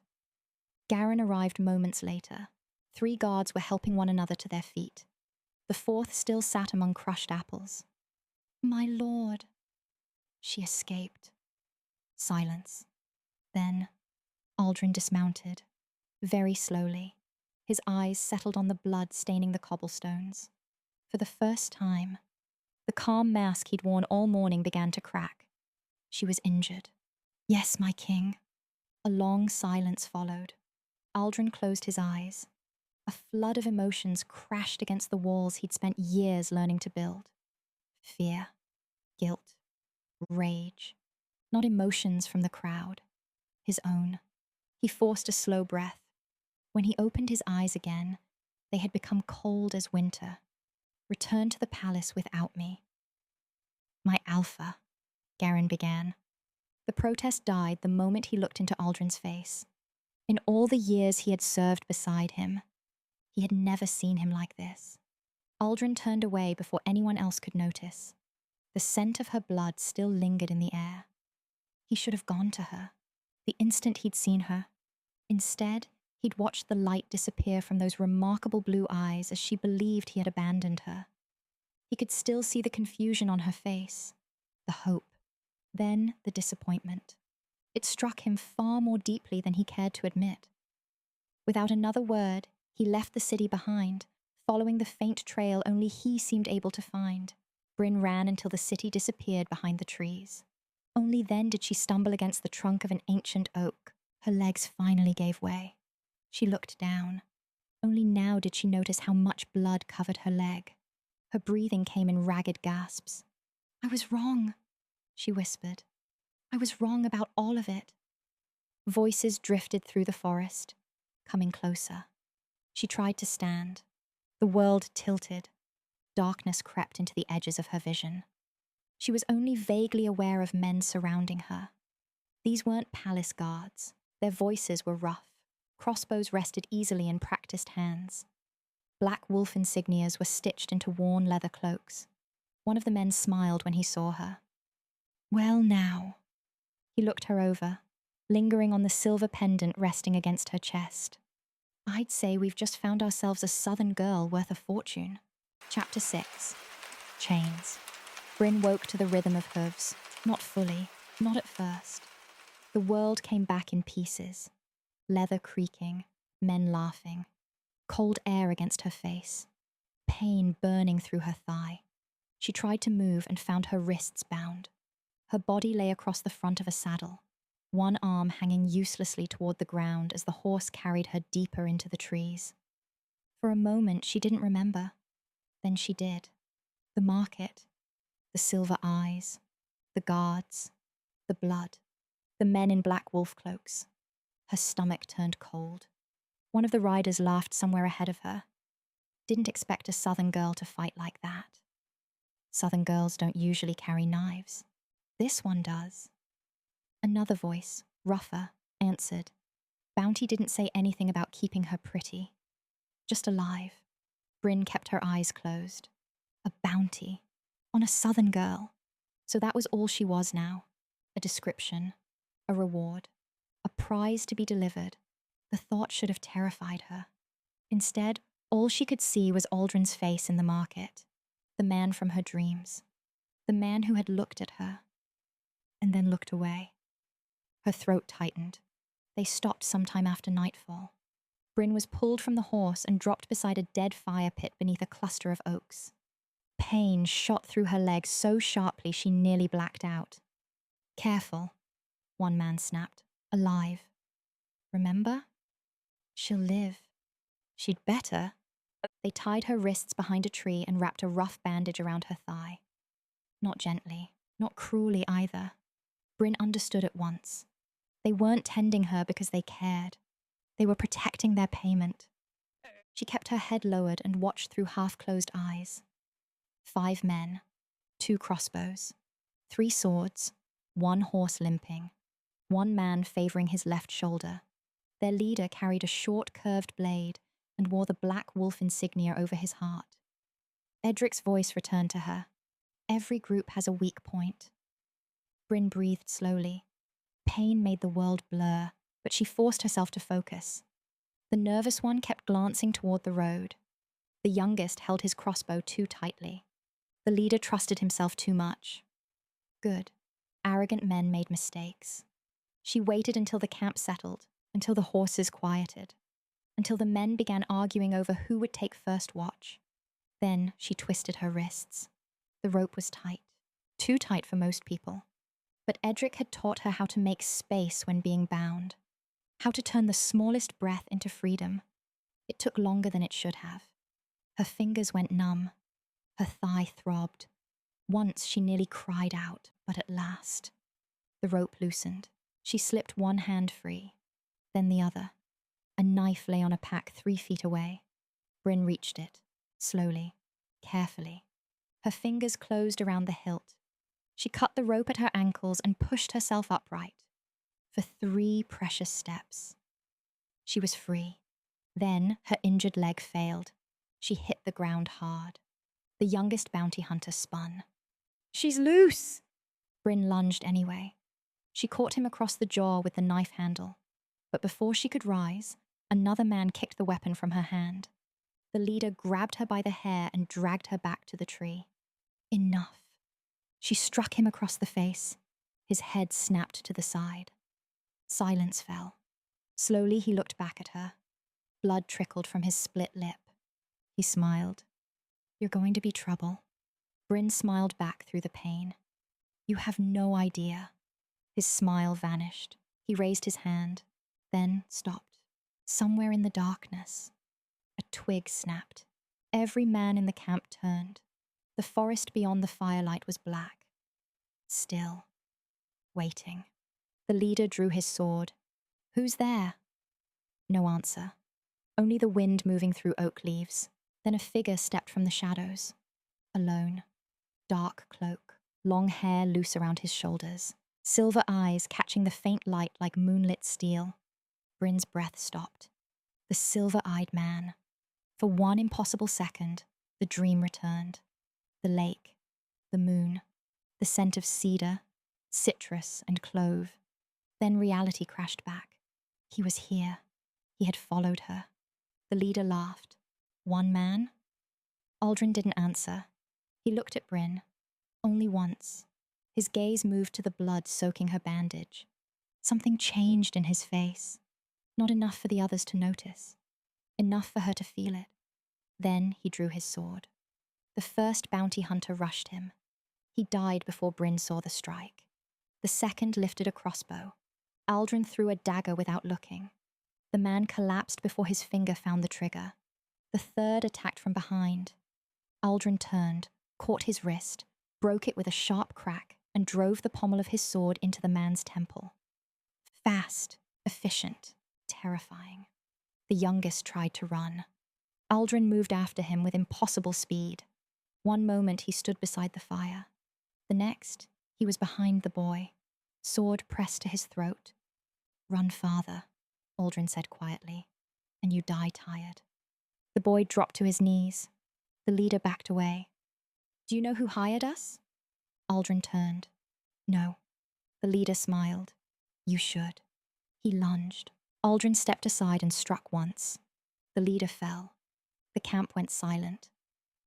Garen arrived moments later. 3 guards were helping one another to their feet. The 4th still sat among crushed apples. "My lord." She escaped. Silence. Then, Aldren dismounted, very slowly. His eyes settled on the blood staining the cobblestones. For the first time, the calm mask he'd worn all morning began to crack. She was injured. "Yes, my king." A long silence followed. Aldren closed his eyes. A flood of emotions crashed against the walls he'd spent years learning to build. Fear, guilt, rage. Not emotions from the crowd. his own. He forced a slow breath. When he opened his eyes again, they had become cold as winter. Return to the palace without me. My Alpha, Garen began. The protest died the moment he looked into Aldren's face. In all the years he had served beside him, he had never seen him like this. Aldren turned away before anyone else could notice. The scent of her blood still lingered in the air. He should have gone to her, the instant he'd seen her. Instead, he'd watched the light disappear from those remarkable blue eyes as she believed he had abandoned her. He could still see the confusion on her face, the hope, then the disappointment. It struck him far more deeply than he cared to admit. Without another word, he left the city behind, following the faint trail only he seemed able to find. Brynn ran until the city disappeared behind the trees. Only then did she stumble against the trunk of an ancient oak. Her legs finally gave way. She looked down. Only now did she notice how much blood covered her leg. Her breathing came in ragged gasps. "I was wrong," she whispered. "I was wrong about all of it." Voices drifted through the forest, coming closer. She tried to stand. The world tilted. Darkness crept into the edges of her vision. She was only vaguely aware of men surrounding her. These weren't palace guards. Their voices were rough. Crossbows rested easily in practiced hands. Black wolf insignias were stitched into worn leather cloaks. One of the men smiled when he saw her. "Well now." He looked her over, lingering on the silver pendant resting against her chest. "I'd say we've just found ourselves a southern girl worth a fortune." Chapter 6. Chains. Brynn woke to the rhythm of hooves. Not fully, not at first. The world came back in pieces. Leather creaking, men laughing. Cold air against her face. Pain burning through her thigh. She tried to move and found her wrists bound. Her body lay across the front of a saddle, one arm hanging uselessly toward the ground as the horse carried her deeper into the trees. For a moment, she didn't remember. Then she did. The market, the silver eyes, the guards, the blood, the men in black wolf cloaks. Her stomach turned cold. One of the riders laughed somewhere ahead of her. Didn't expect a southern girl to fight like that. Southern girls don't usually carry knives. This one does. Another voice, rougher, answered. Bounty didn't say anything about keeping her pretty. Just alive. Brynn kept her eyes closed. A bounty. On a southern girl. So that was all she was now. A description. A reward. A prize to be delivered. The thought should have terrified her. Instead, all she could see was Aldren's face in the market. The man from her dreams. The man who had looked at her. And then looked away. Her throat tightened. They stopped sometime after nightfall. Brynn was pulled from the horse and dropped beside a dead fire pit beneath a cluster of oaks. Pain shot through her legs so sharply she nearly blacked out. "Careful," one man snapped. "Alive. Remember? She'll live." "She'd better." They tied her wrists behind a tree and wrapped a rough bandage around her thigh. Not gently, not cruelly either. Brynn understood at once. They weren't tending her because they cared. They were protecting their payment. She kept her head lowered and watched through half-closed eyes. 5 men, 2 crossbows, 3 swords, 1 horse limping, 1 man favoring his left shoulder. Their leader carried a short, curved blade and wore the black wolf insignia over his heart. Edric's voice returned to her. "Every group has a weak point." Brynn breathed slowly. Pain made the world blur, but she forced herself to focus. The nervous one kept glancing toward the road. The youngest held his crossbow too tightly. The leader trusted himself too much. Good. Arrogant men made mistakes. She waited until the camp settled, until the horses quieted, until the men began arguing over who would take first watch. Then she twisted her wrists. The rope was tight, too tight for most people. But Edric had taught her how to make space when being bound, how to turn the smallest breath into freedom. It took longer than it should have. Her fingers went numb. Her thigh throbbed. Once she nearly cried out, but at last. The rope loosened. She slipped one hand free, then the other. A knife lay on a pack 3 feet away. Brynn reached it, slowly, carefully. Her fingers closed around the hilt. She cut the rope at her ankles and pushed herself upright. For 3 precious steps. She was free. Then her injured leg failed. She hit the ground hard. The youngest bounty hunter spun. "She's loose!" Brynn lunged anyway. She caught him across the jaw with the knife handle. But before she could rise, another man kicked the weapon from her hand. The leader grabbed her by the hair and dragged her back to the tree. Enough. She struck him across the face. His head snapped to the side. Silence fell. Slowly he looked back at her. Blood trickled from his split lip. He smiled. "You're going to be trouble." Brynn smiled back through the pain. "You have no idea." His smile vanished. He raised his hand, then stopped. Somewhere in the darkness, a twig snapped. Every man in the camp turned. The forest beyond the firelight was black. Still. Waiting. The leader drew his sword. "Who's there?" No answer. Only the wind moving through oak leaves. Then a figure stepped from the shadows. Alone. Dark cloak. Long hair loose around his shoulders. Silver eyes catching the faint light like moonlit steel. Brynn's breath stopped. The silver-eyed man. For one impossible second, the dream returned. The lake. The moon. The scent of cedar, citrus, and clove. Then reality crashed back. He was here. He had followed her. The leader laughed. "One man?" Aldren didn't answer. He looked at Brynn. Only once. His gaze moved to the blood soaking her bandage. Something changed in his face. Not enough for the others to notice. Enough for her to feel it. Then he drew his sword. The first bounty hunter rushed him. He died before Brynn saw the strike. The second lifted a crossbow. Aldren threw a dagger without looking. The man collapsed before his finger found the trigger. The third attacked from behind. Aldren turned, caught his wrist, broke it with a sharp crack, and drove the pommel of his sword into the man's temple. Fast, efficient, terrifying. The youngest tried to run. Aldren moved after him with impossible speed. One moment he stood beside the fire. The next, he was behind the boy, sword pressed to his throat. "Run farther," Aldren said quietly, "and you die tired." The boy dropped to his knees. The leader backed away. "Do you know who hired us?" Aldren turned. "No." The leader smiled. "You should." He lunged. Aldren stepped aside and struck once. The leader fell. The camp went silent.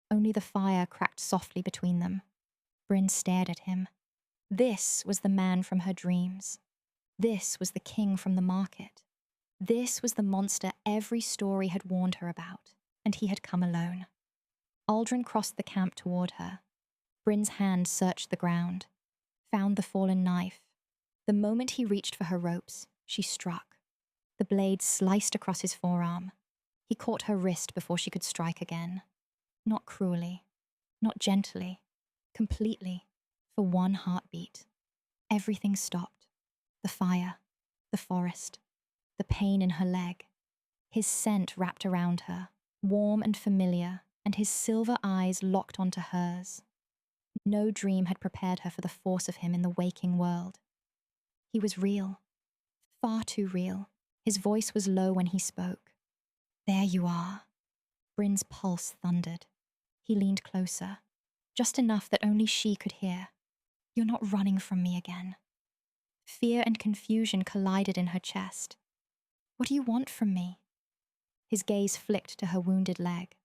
Only the fire cracked softly between them. Brynn stared at him. This was the man from her dreams. This was the king from the market. This was the monster every story had warned her about, and he had come alone. Aldren crossed the camp toward her. Brynn's hand searched the ground, found the fallen knife. The moment he reached for her ropes, she struck. The blade sliced across his forearm. He caught her wrist before she could strike again. Not cruelly, not gently, completely, for one heartbeat. Everything stopped. The fire, the forest, the pain in her leg. His scent wrapped around her, warm and familiar, and his silver eyes locked onto hers. No dream had prepared her for the force of him in the waking world. He was real, far too real. His voice was low when he spoke. "There you are." Brynn's pulse thundered. He leaned closer, just enough that only she could hear. "You're not running from me again." Fear and confusion collided in her chest. "What do you want from me?" His gaze flicked to her wounded leg.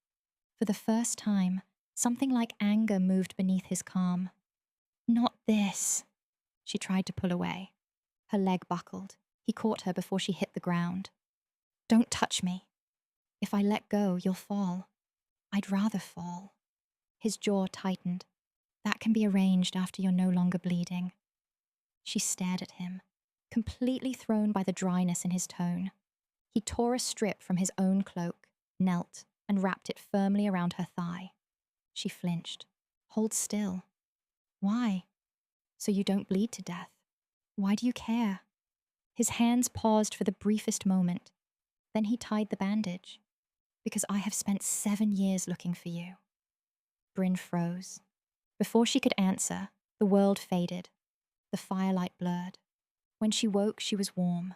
For the first time, something like anger moved beneath his calm. "Not this." She tried to pull away. Her leg buckled. He caught her before she hit the ground. "Don't touch me. If I let go, you'll fall. I'd rather fall." His jaw tightened. "That can be arranged after you're no longer bleeding." She stared at him, completely thrown by the dryness in his tone. He tore a strip from his own cloak, knelt, and wrapped it firmly around her thigh. She flinched. "Hold still." "Why?" "So you don't bleed to death." "Why do you care?" His hands paused for the briefest moment. Then he tied the bandage. Because I have spent 7 years looking for you. Brynn froze. Before she could answer, the world faded. The firelight blurred. When she woke, she was warm.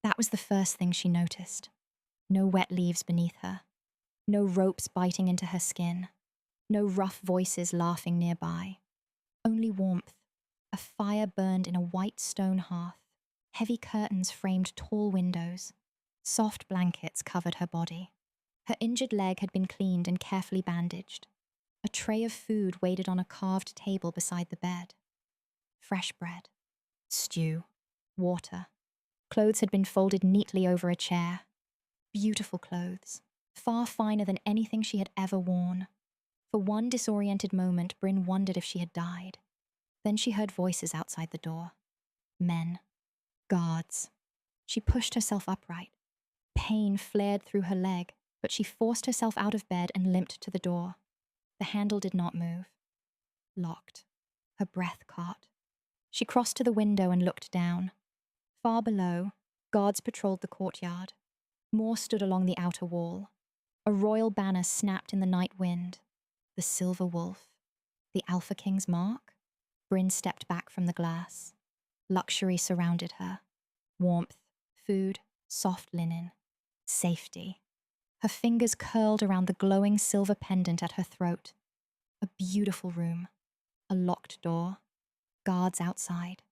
That was the first thing she noticed. No wet leaves beneath her. No ropes biting into her skin. No rough voices laughing nearby. Only warmth. A fire burned in a white stone hearth. Heavy curtains framed tall windows. Soft blankets covered her body. Her injured leg had been cleaned and carefully bandaged. A tray of food waited on a carved table beside the bed. Fresh bread, stew, water. Clothes had been folded neatly over a chair. Beautiful clothes, far finer than anything she had ever worn. For one disoriented moment, Brynn wondered if she had died. Then she heard voices outside the door. Men. Guards. She pushed herself upright. Pain flared through her leg, but she forced herself out of bed and limped to the door. The handle did not move. Locked. Her breath caught. She crossed to the window and looked down. Far below, guards patrolled the courtyard. More stood along the outer wall. A royal banner snapped in the night wind. The silver wolf. The Alpha King's mark? Brynn stepped back from the glass. Luxury surrounded her. Warmth, food, soft linen. Safety. Her fingers curled around the glowing silver pendant at her throat. A beautiful room. A locked door. Guards outside.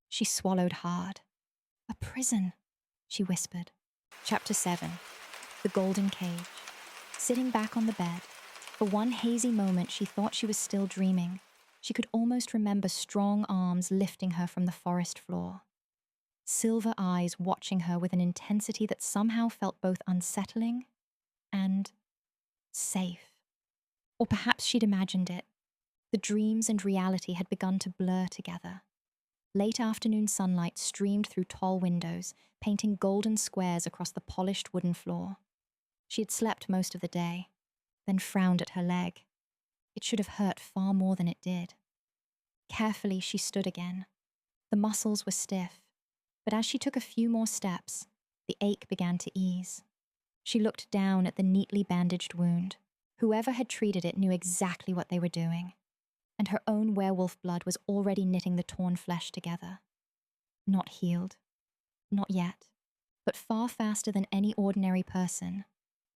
She swallowed hard. A prison, she whispered. Chapter 7. The Golden Cage. Sitting back on the bed, for one hazy moment she thought she was still dreaming. She could almost remember strong arms lifting her from the forest floor. Silver eyes watching her with an intensity that somehow felt both unsettling and safe. Or perhaps she'd imagined it. The dreams and reality had begun to blur together. Late afternoon sunlight streamed through tall windows, painting golden squares across the polished wooden floor. She had slept most of the day, then frowned at her leg. It should have hurt far more than it did. Carefully, she stood again. The muscles were stiff, but as she took a few more steps, the ache began to ease. She looked down at the neatly bandaged wound. Whoever had treated it knew exactly what they were doing, and her own werewolf blood was already knitting the torn flesh together. Not healed. Not yet, but far faster than any ordinary person.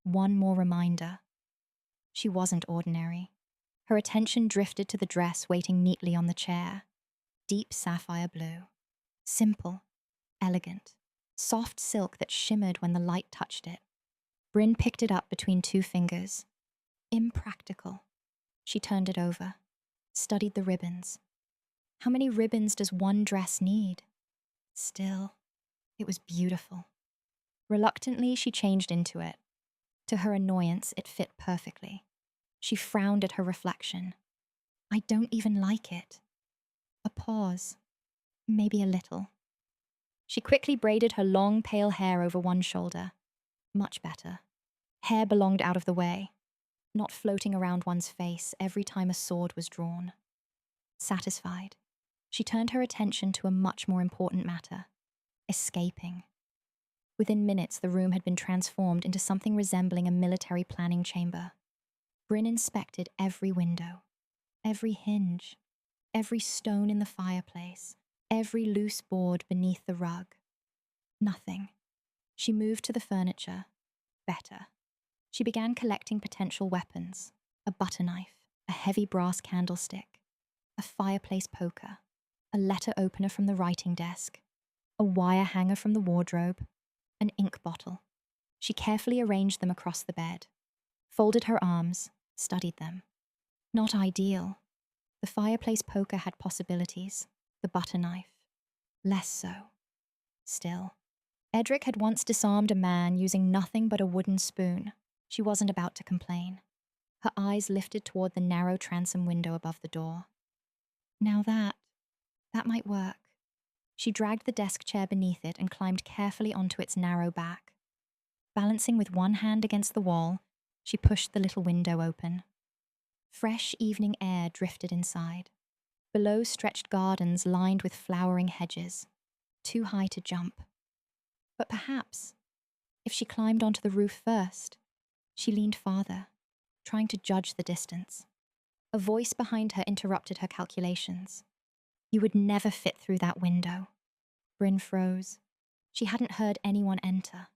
One more reminder. She wasn't ordinary. Her attention drifted to the dress waiting neatly on the chair. Deep sapphire blue. Simple. Elegant. Soft silk that shimmered when the light touched it. Brynn picked it up between 2 fingers. Impractical. She turned it over. Studied the ribbons. How many ribbons does one dress need? Still, it was beautiful. Reluctantly, she changed into it. To her annoyance, it fit perfectly. She frowned at her reflection. I don't even like it. A pause. Maybe a little. She quickly braided her long, pale hair over one shoulder. Much better. Hair belonged out of the way, not floating around one's face every time a sword was drawn. Satisfied, she turned her attention to a much more important matter: escaping. Within minutes, the room had been transformed into something resembling a military planning chamber. Brynn inspected every window, every hinge, every stone in the fireplace, every loose board beneath the rug. Nothing. She moved to the furniture. Better. She began collecting potential weapons: a butter knife, a heavy brass candlestick, a fireplace poker, a letter opener from the writing desk, a wire hanger from the wardrobe, an ink bottle. She carefully arranged them across the bed, folded her arms, studied them. Not ideal. The fireplace poker had possibilities, the butter knife, less so. Still, Edric had once disarmed a man using nothing but a wooden spoon. She wasn't about to complain. Her eyes lifted toward the narrow transom window above the door. Now that might work. She dragged the desk chair beneath it and climbed carefully onto its narrow back. Balancing with one hand against the wall, she pushed the little window open. Fresh evening air drifted inside. Below stretched gardens lined with flowering hedges, too high to jump, But perhaps, if she climbed onto the roof first, she leaned farther, trying to judge the distance. A voice behind her interrupted her calculations. You would never fit through that window. Brynn froze. She hadn't heard anyone enter.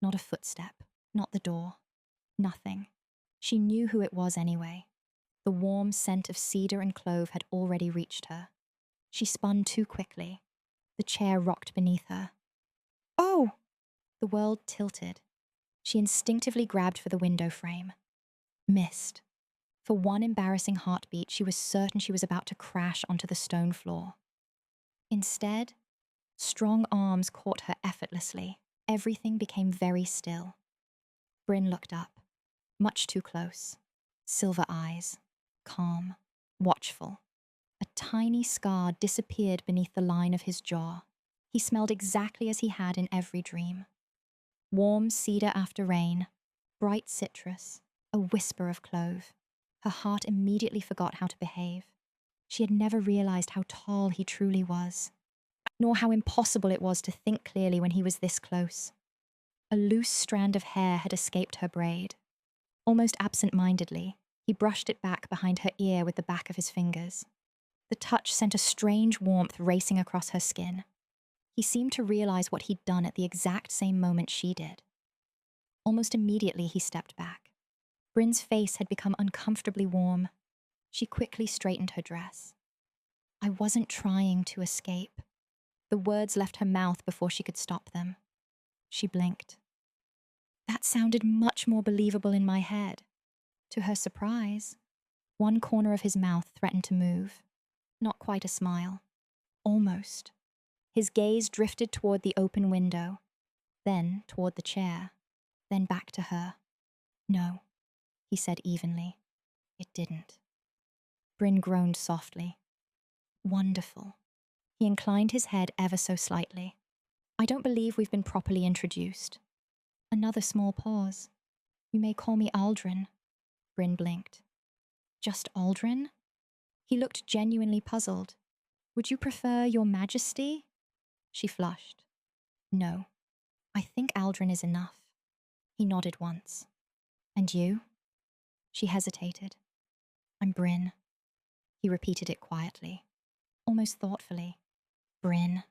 Not a footstep, not the door. Nothing. She knew who it was anyway. The warm scent of cedar and clove had already reached her. She spun too quickly. The chair rocked beneath her. Oh! The world tilted. She instinctively grabbed for the window frame. Missed. For one embarrassing heartbeat, she was certain she was about to crash onto the stone floor. Instead, strong arms caught her effortlessly. Everything became very still. Brynn looked up. Much too close. Silver eyes. Calm. Watchful. A tiny scar disappeared beneath the line of his jaw. He smelled exactly as he had in every dream. Warm cedar after rain, bright citrus, a whisper of clove. Her heart immediately forgot how to behave. She had never realized how tall he truly was, nor how impossible it was to think clearly when he was this close. A loose strand of hair had escaped her braid. Almost absent-mindedly, he brushed it back behind her ear with the back of his fingers. The touch sent a strange warmth racing across her skin. He seemed to realize what he'd done at the exact same moment she did. Almost immediately, he stepped back. Brynn's face had become uncomfortably warm. She quickly straightened her dress. I wasn't trying to escape. The words left her mouth before she could stop them. She blinked. That sounded much more believable in my head. To her surprise, one corner of his mouth threatened to move. Not quite a smile. Almost. His gaze drifted toward the open window, then toward the chair, then back to her. No, he said evenly. It didn't. Brynn groaned softly. Wonderful. He inclined his head ever so slightly. I don't believe we've been properly introduced. Another small pause. You may call me Aldren. Brynn blinked. Just Aldren? He looked genuinely puzzled. Would you prefer Your Majesty? She flushed. No, I think Aldren is enough. He nodded once. And you? She hesitated. I'm Brynn. He repeated it quietly, almost thoughtfully. Brynn.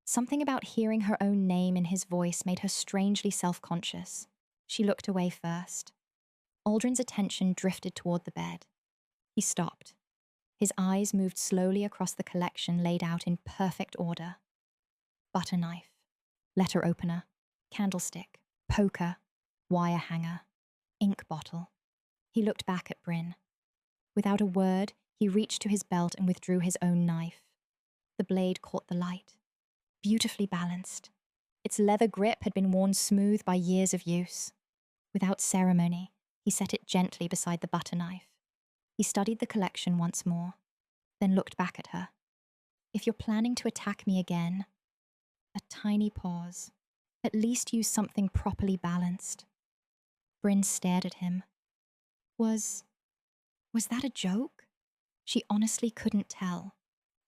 Something about hearing her own name in his voice made her strangely self-conscious. She looked away first. Aldrin's attention drifted toward the bed. He stopped. His eyes moved slowly across the collection laid out in perfect order. Butter knife, letter opener, candlestick, poker, wire hanger, ink bottle. He looked back at Brynn. Without a word, he reached to his belt and withdrew his own knife. The blade caught the light. Beautifully balanced. Its leather grip had been worn smooth by years of use. Without ceremony, he set it gently beside the butter knife. He studied the collection once more, then looked back at her. If you're planning to attack me again, a tiny pause. At least use something properly balanced. Brynn stared at him. Was that a joke? She honestly couldn't tell.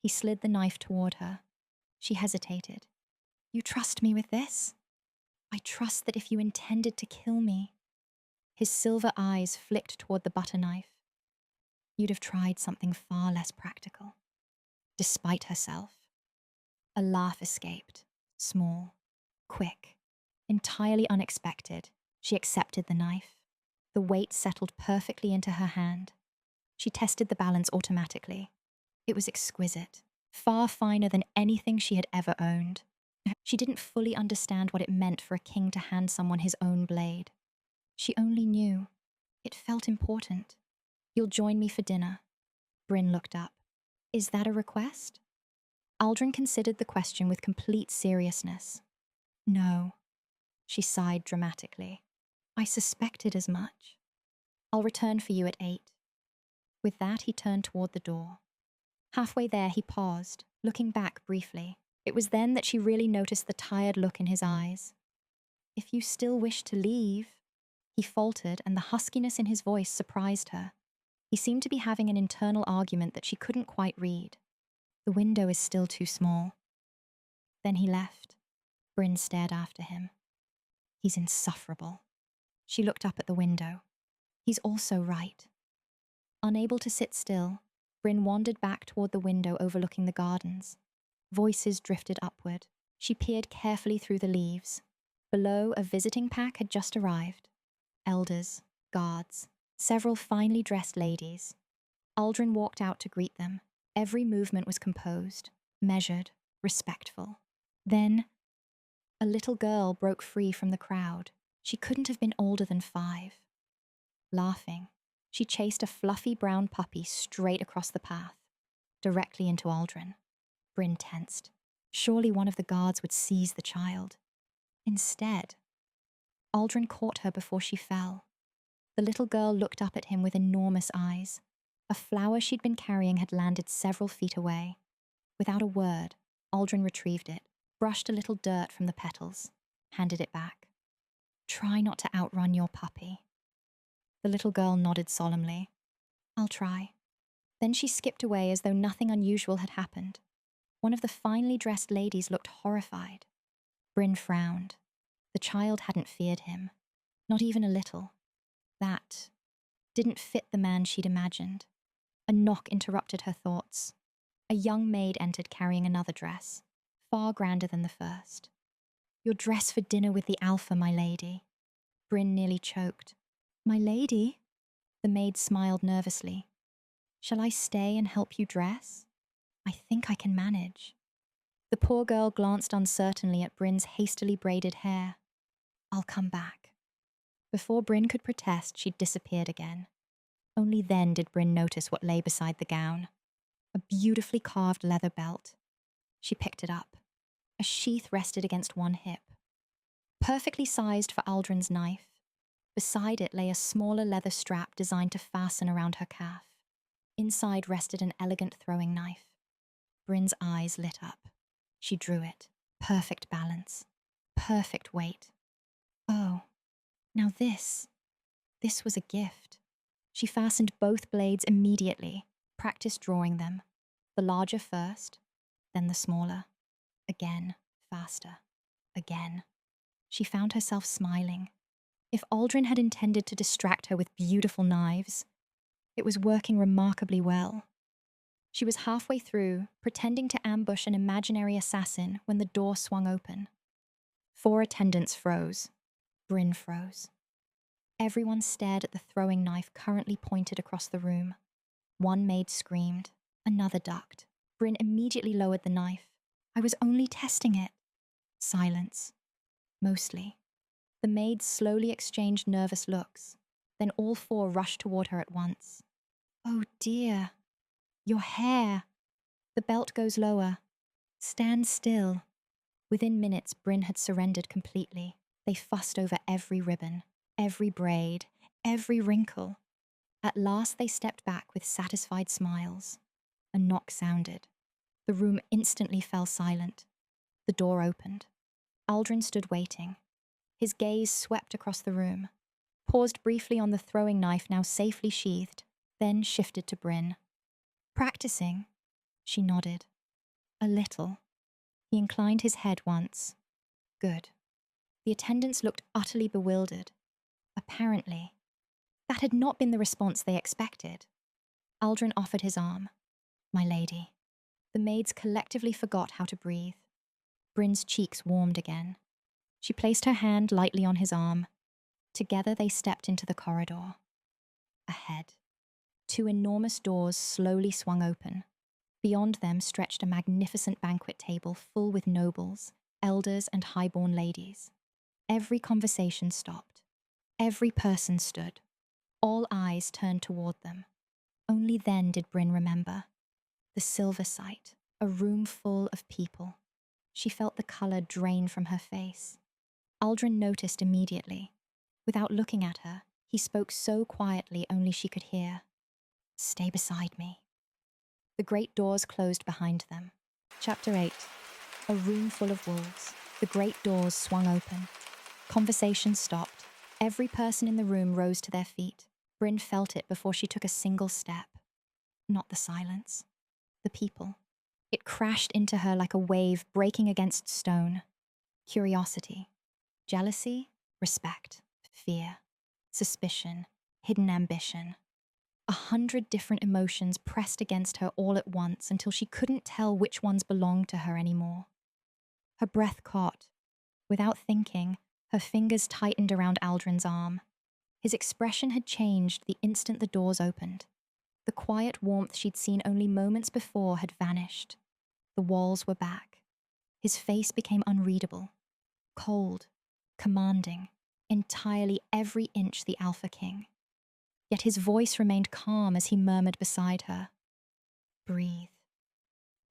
He slid the knife toward her. She hesitated. You trust me with this? I trust that if you intended to kill me. His silver eyes flicked toward the butter knife. You'd have tried something far less practical. Despite herself. A laugh escaped, small, quick, entirely unexpected. She accepted the knife. The weight settled perfectly into her hand. She tested the balance automatically. It was exquisite, far finer than anything she had ever owned. She didn't fully understand what it meant for a king to hand someone his own blade. She only knew. It felt important. You'll join me for dinner. Brynn looked up. Is that a request? Aldrin considered the question with complete seriousness. No. She sighed dramatically. I suspected as much. I'll return for you at 8. With that, he turned toward the door. Halfway there, he paused, looking back briefly. It was then that she really noticed the tired look in his eyes. If you still wish to leave, he faltered, and the huskiness in his voice surprised her. He seemed to be having an internal argument that she couldn't quite read. The window is still too small. Then he left. Brynn stared after him. He's insufferable. She looked up at the window. He's also right. Unable to sit still, Brynn wandered back toward the window overlooking the gardens. Voices drifted upward. She peered carefully through the leaves. Below, a visiting pack had just arrived. Elders, guards, several finely dressed ladies. Aldren walked out to greet them. Every movement was composed, measured, respectful. Then, a little girl broke free from the crowd. She couldn't have been older than 5. Laughing, she chased a fluffy brown puppy straight across the path, directly into Aldren. Brynn tensed. Surely one of the guards would seize the child. Instead, Aldren caught her before she fell. The little girl looked up at him with enormous eyes. A flower she'd been carrying had landed several feet away. Without a word, Aldren retrieved it, brushed a little dirt from the petals, handed it back. Try not to outrun your puppy. The little girl nodded solemnly. I'll try. Then she skipped away as though nothing unusual had happened. One of the finely dressed ladies looked horrified. Brynn frowned. The child hadn't feared him. Not even a little. That didn't fit the man she'd imagined. A knock interrupted her thoughts. A young maid entered carrying another dress, far grander than the first. Your dress for dinner with the Alpha, my lady. Brynn nearly choked. My lady? The maid smiled nervously. Shall I stay and help you dress? I think I can manage. The poor girl glanced uncertainly at Brynn's hastily braided hair. I'll come back. Before Brynn could protest, she'd disappeared again. Only then did Brynn notice what lay beside the gown. A beautifully carved leather belt. She picked it up. A sheath rested against one hip. Perfectly sized for Aldren's knife. Beside it lay a smaller leather strap designed to fasten around her calf. Inside rested an elegant throwing knife. Brynn's eyes lit up. She drew it. Perfect balance. Perfect weight. Oh, now this was a gift. She fastened both blades immediately, practiced drawing them. The larger first, then the smaller. Again, faster. Again. She found herself smiling. If Aldren had intended to distract her with beautiful knives, it was working remarkably well. She was halfway through, pretending to ambush an imaginary assassin when the door swung open. 4 attendants froze. Brynn froze. Everyone stared at the throwing knife currently pointed across the room. One maid screamed. Another ducked. Brynn immediately lowered the knife. I was only testing it. Silence. Mostly. The maids slowly exchanged nervous looks. Then all 4 rushed toward her at once. Oh dear. Your hair. The belt goes lower. Stand still. Within minutes, Brynn had surrendered completely. They fussed over every ribbon, every braid, every wrinkle. At last they stepped back with satisfied smiles. A knock sounded. The room instantly fell silent. The door opened. Aldren stood waiting. His gaze swept across the room, paused briefly on the throwing knife now safely sheathed, then shifted to Brynn. Practicing? She nodded. A little. He inclined his head once. Good. The attendants looked utterly bewildered. Apparently, that had not been the response they expected. Aldren offered his arm. My lady. The maids collectively forgot how to breathe. Brynn's cheeks warmed again. She placed her hand lightly on his arm. Together they stepped into the corridor. Ahead, 2 enormous doors slowly swung open. Beyond them stretched a magnificent banquet table full with nobles, elders, and highborn ladies. Every conversation stopped. Every person stood. All eyes turned toward them. Only then did Brynn remember. The silver sight, a room full of people. She felt the color drain from her face. Aldren noticed immediately. Without looking at her, he spoke so quietly only she could hear. Stay beside me. The great doors closed behind them. Chapter 8. A room full of wolves. The great doors swung open. Conversation stopped. Every person in the room rose to their feet. Brynn felt it before she took a single step. Not the silence. The people. It crashed into her like a wave breaking against stone. Curiosity, jealousy, respect, fear, suspicion, hidden ambition. 100 different emotions pressed against her all at once until she couldn't tell which ones belonged to her anymore. Her breath caught. Without thinking, her fingers tightened around Aldren's arm. His expression had changed the instant the doors opened. The quiet warmth she'd seen only moments before had vanished. The walls were back. His face became unreadable, cold, commanding, entirely every inch the Alpha King. Yet his voice remained calm as he murmured beside her. Breathe.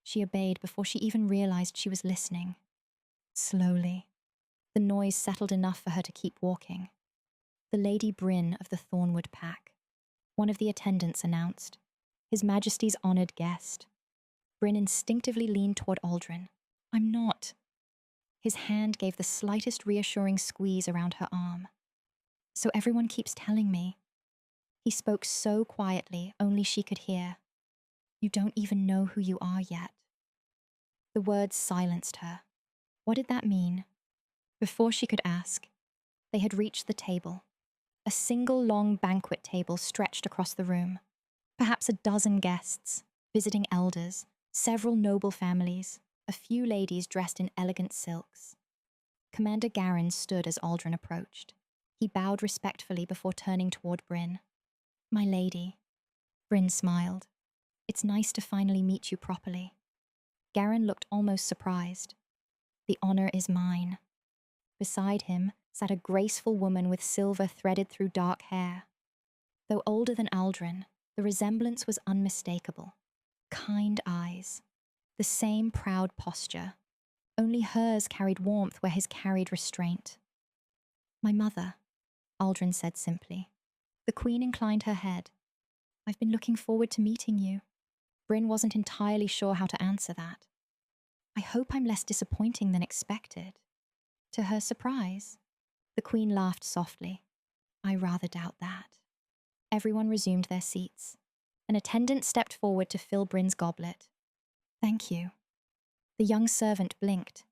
She obeyed before she even realized she was listening. Slowly. The noise settled enough for her to keep walking. The Lady Brynn of the Thornwood Pack. One of the attendants announced. His Majesty's honoured guest. Brynn instinctively leaned toward Aldren. I'm not. His hand gave the slightest reassuring squeeze around her arm. So everyone keeps telling me. He spoke so quietly, only she could hear. You don't even know who you are yet. The words silenced her. What did that mean? Before she could ask, they had reached the table. A single long banquet table stretched across the room. Perhaps a dozen guests, visiting elders, several noble families, a few ladies dressed in elegant silks. Commander Garen stood as Aldren approached. He bowed respectfully before turning toward Brynn. My lady. Brynn smiled. It's nice to finally meet you properly. Garen looked almost surprised. The honor is mine. Beside him sat a graceful woman with silver threaded through dark hair. Though older than Aldren, the resemblance was unmistakable. Kind eyes. The same proud posture. Only hers carried warmth where his carried restraint. My mother, Aldren said simply. The Queen inclined her head. I've been looking forward to meeting you. Brynn wasn't entirely sure how to answer that. I hope I'm less disappointing than expected. To her surprise, the Queen laughed softly. I rather doubt that. Everyone resumed their seats. An attendant stepped forward to fill Brynn's goblet. Thank you. The young servant blinked.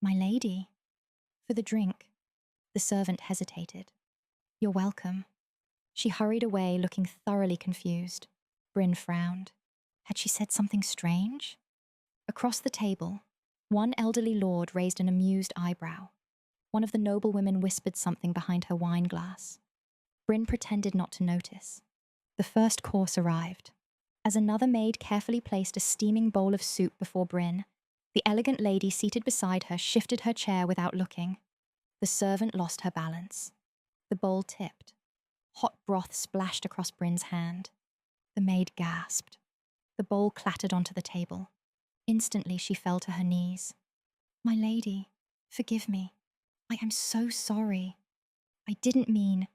My lady. For the drink. The servant hesitated. You're welcome. She hurried away, looking thoroughly confused. Brynn frowned. Had she said something strange? Across the table, one elderly lord raised an amused eyebrow. One of the noblewomen whispered something behind her wine glass. Brynn pretended not to notice. The first course arrived. As another maid carefully placed a steaming bowl of soup before Brynn, the elegant lady seated beside her shifted her chair without looking. The servant lost her balance. The bowl tipped. Hot broth splashed across Brynn's hand. The maid gasped. The bowl clattered onto the table. Instantly she fell to her knees. My lady, forgive me. I am so sorry. I didn't mean...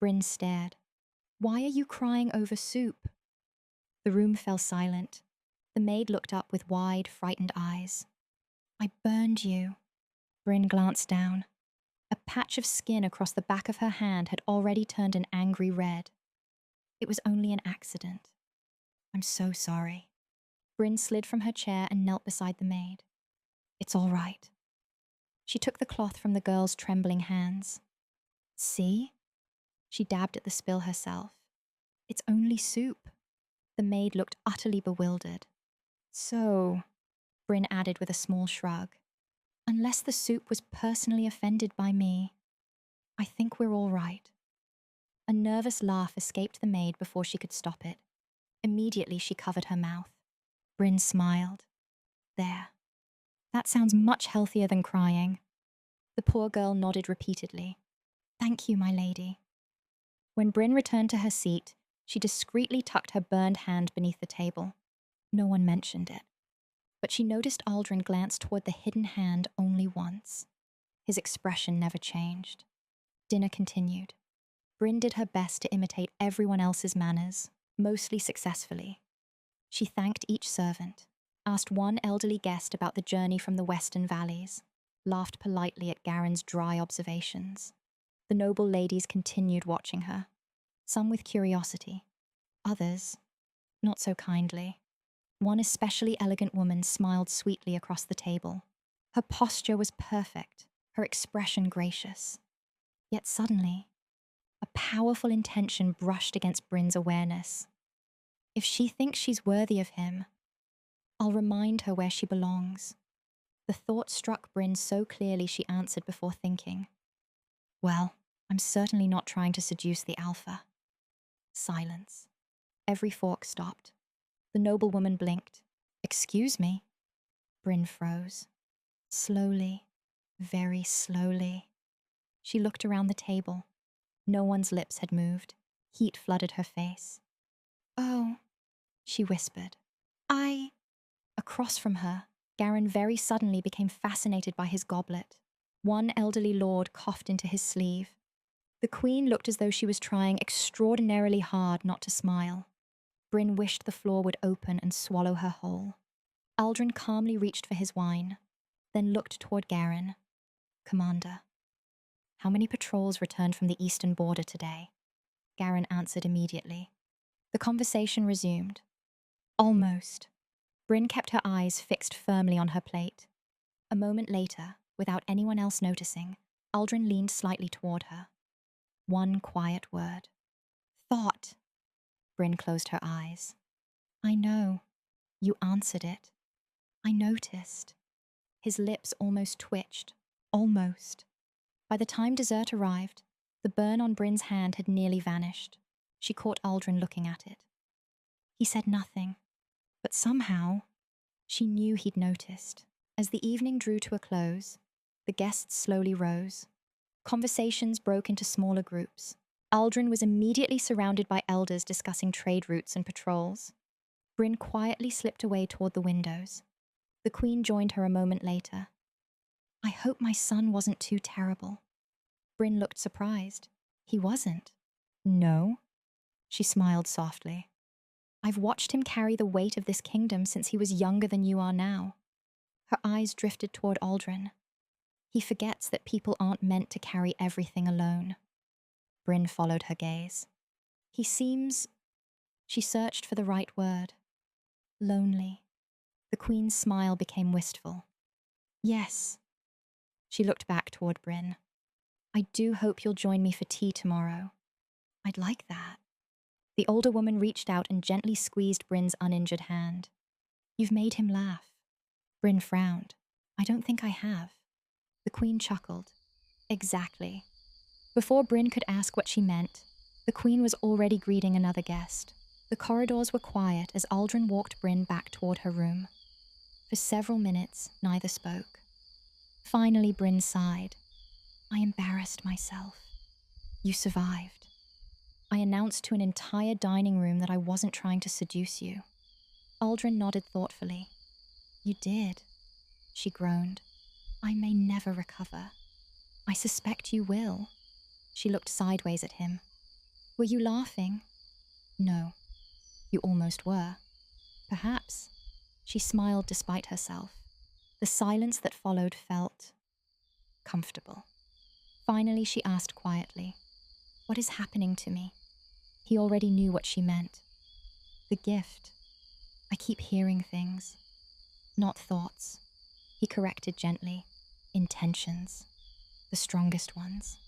Brynn stared. Why are you crying over soup? The room fell silent. The maid looked up with wide, frightened eyes. I burned you. Brynn glanced down. A patch of skin across the back of her hand had already turned an angry red. It was only an accident. I'm so sorry. Brynn slid from her chair and knelt beside the maid. It's all right. She took the cloth from the girl's trembling hands. See? She dabbed at the spill herself. It's only soup. The maid looked utterly bewildered. So, Brynn added with a small shrug, unless the soup was personally offended by me, I think we're all right. A nervous laugh escaped the maid before she could stop it. Immediately she covered her mouth. Brynn smiled. There. That sounds much healthier than crying. The poor girl nodded repeatedly. Thank you, my lady. When Brynn returned to her seat, she discreetly tucked her burned hand beneath the table. No one mentioned it. But she noticed Aldren glance toward the hidden hand only once. His expression never changed. Dinner continued. Brynn did her best to imitate everyone else's manners, mostly successfully. She thanked each servant, asked one elderly guest about the journey from the western valleys, laughed politely at Garen's dry observations. The noble ladies continued watching her, some with curiosity, others not so kindly. One especially elegant woman smiled sweetly across the table. Her posture was perfect, her expression gracious. Yet suddenly, a powerful intention brushed against Brynn's awareness. If she thinks she's worthy of him, I'll remind her where she belongs. The thought struck Brynn so clearly she answered before thinking. Well, I'm certainly not trying to seduce the Alpha. Silence. Every fork stopped. The noblewoman blinked. Excuse me? Brynn froze. Slowly, very slowly. She looked around the table. No one's lips had moved. Heat flooded her face. Oh, she whispered. Across from her, Garen very suddenly became fascinated by his goblet. One elderly lord coughed into his sleeve. The queen looked as though she was trying extraordinarily hard not to smile. Brynn wished the floor would open and swallow her whole. Aldren calmly reached for his wine, then looked toward Garen. Commander. How many patrols returned from the eastern border today? Garen answered immediately. The conversation resumed. Almost. Brynn kept her eyes fixed firmly on her plate. A moment later, without anyone else noticing, Aldren leaned slightly toward her. One quiet word. Thought. Brynn closed her eyes. I know. You answered it. I noticed. His lips almost twitched. Almost. By the time dessert arrived, the burn on Brynn's hand had nearly vanished. She caught Aldren looking at it. He said nothing, but somehow, she knew he'd noticed. As the evening drew to a close, the guests slowly rose. Conversations broke into smaller groups. Aldren was immediately surrounded by elders discussing trade routes and patrols. Brynn quietly slipped away toward the windows. The queen joined her a moment later. I hope my son wasn't too terrible. Brynn looked surprised. He wasn't. No? She smiled softly. I've watched him carry the weight of this kingdom since he was younger than you are now. Her eyes drifted toward Aldren. He forgets that people aren't meant to carry everything alone. Brynn followed her gaze. He seems... She searched for the right word. Lonely. The queen's smile became wistful. Yes. She looked back toward Brynn. I do hope you'll join me for tea tomorrow. I'd like that. The older woman reached out and gently squeezed Brynn's uninjured hand. You've made him laugh. Brynn frowned. I don't think I have. The queen chuckled. Exactly. Before Brynn could ask what she meant, the queen was already greeting another guest. The corridors were quiet as Aldren walked Brynn back toward her room. For several minutes, neither spoke. Finally, Brynn sighed. I embarrassed myself. You survived. I announced to an entire dining room that I wasn't trying to seduce you. Aldren nodded thoughtfully. You did. She groaned. I may never recover. I suspect you will. She looked sideways at him. Were you laughing? No. You almost were. Perhaps. She smiled despite herself. The silence that followed felt comfortable. Finally, she asked quietly, what is happening to me? He already knew what she meant. The gift. I keep hearing things. Not thoughts. He corrected gently. Intentions. The strongest ones.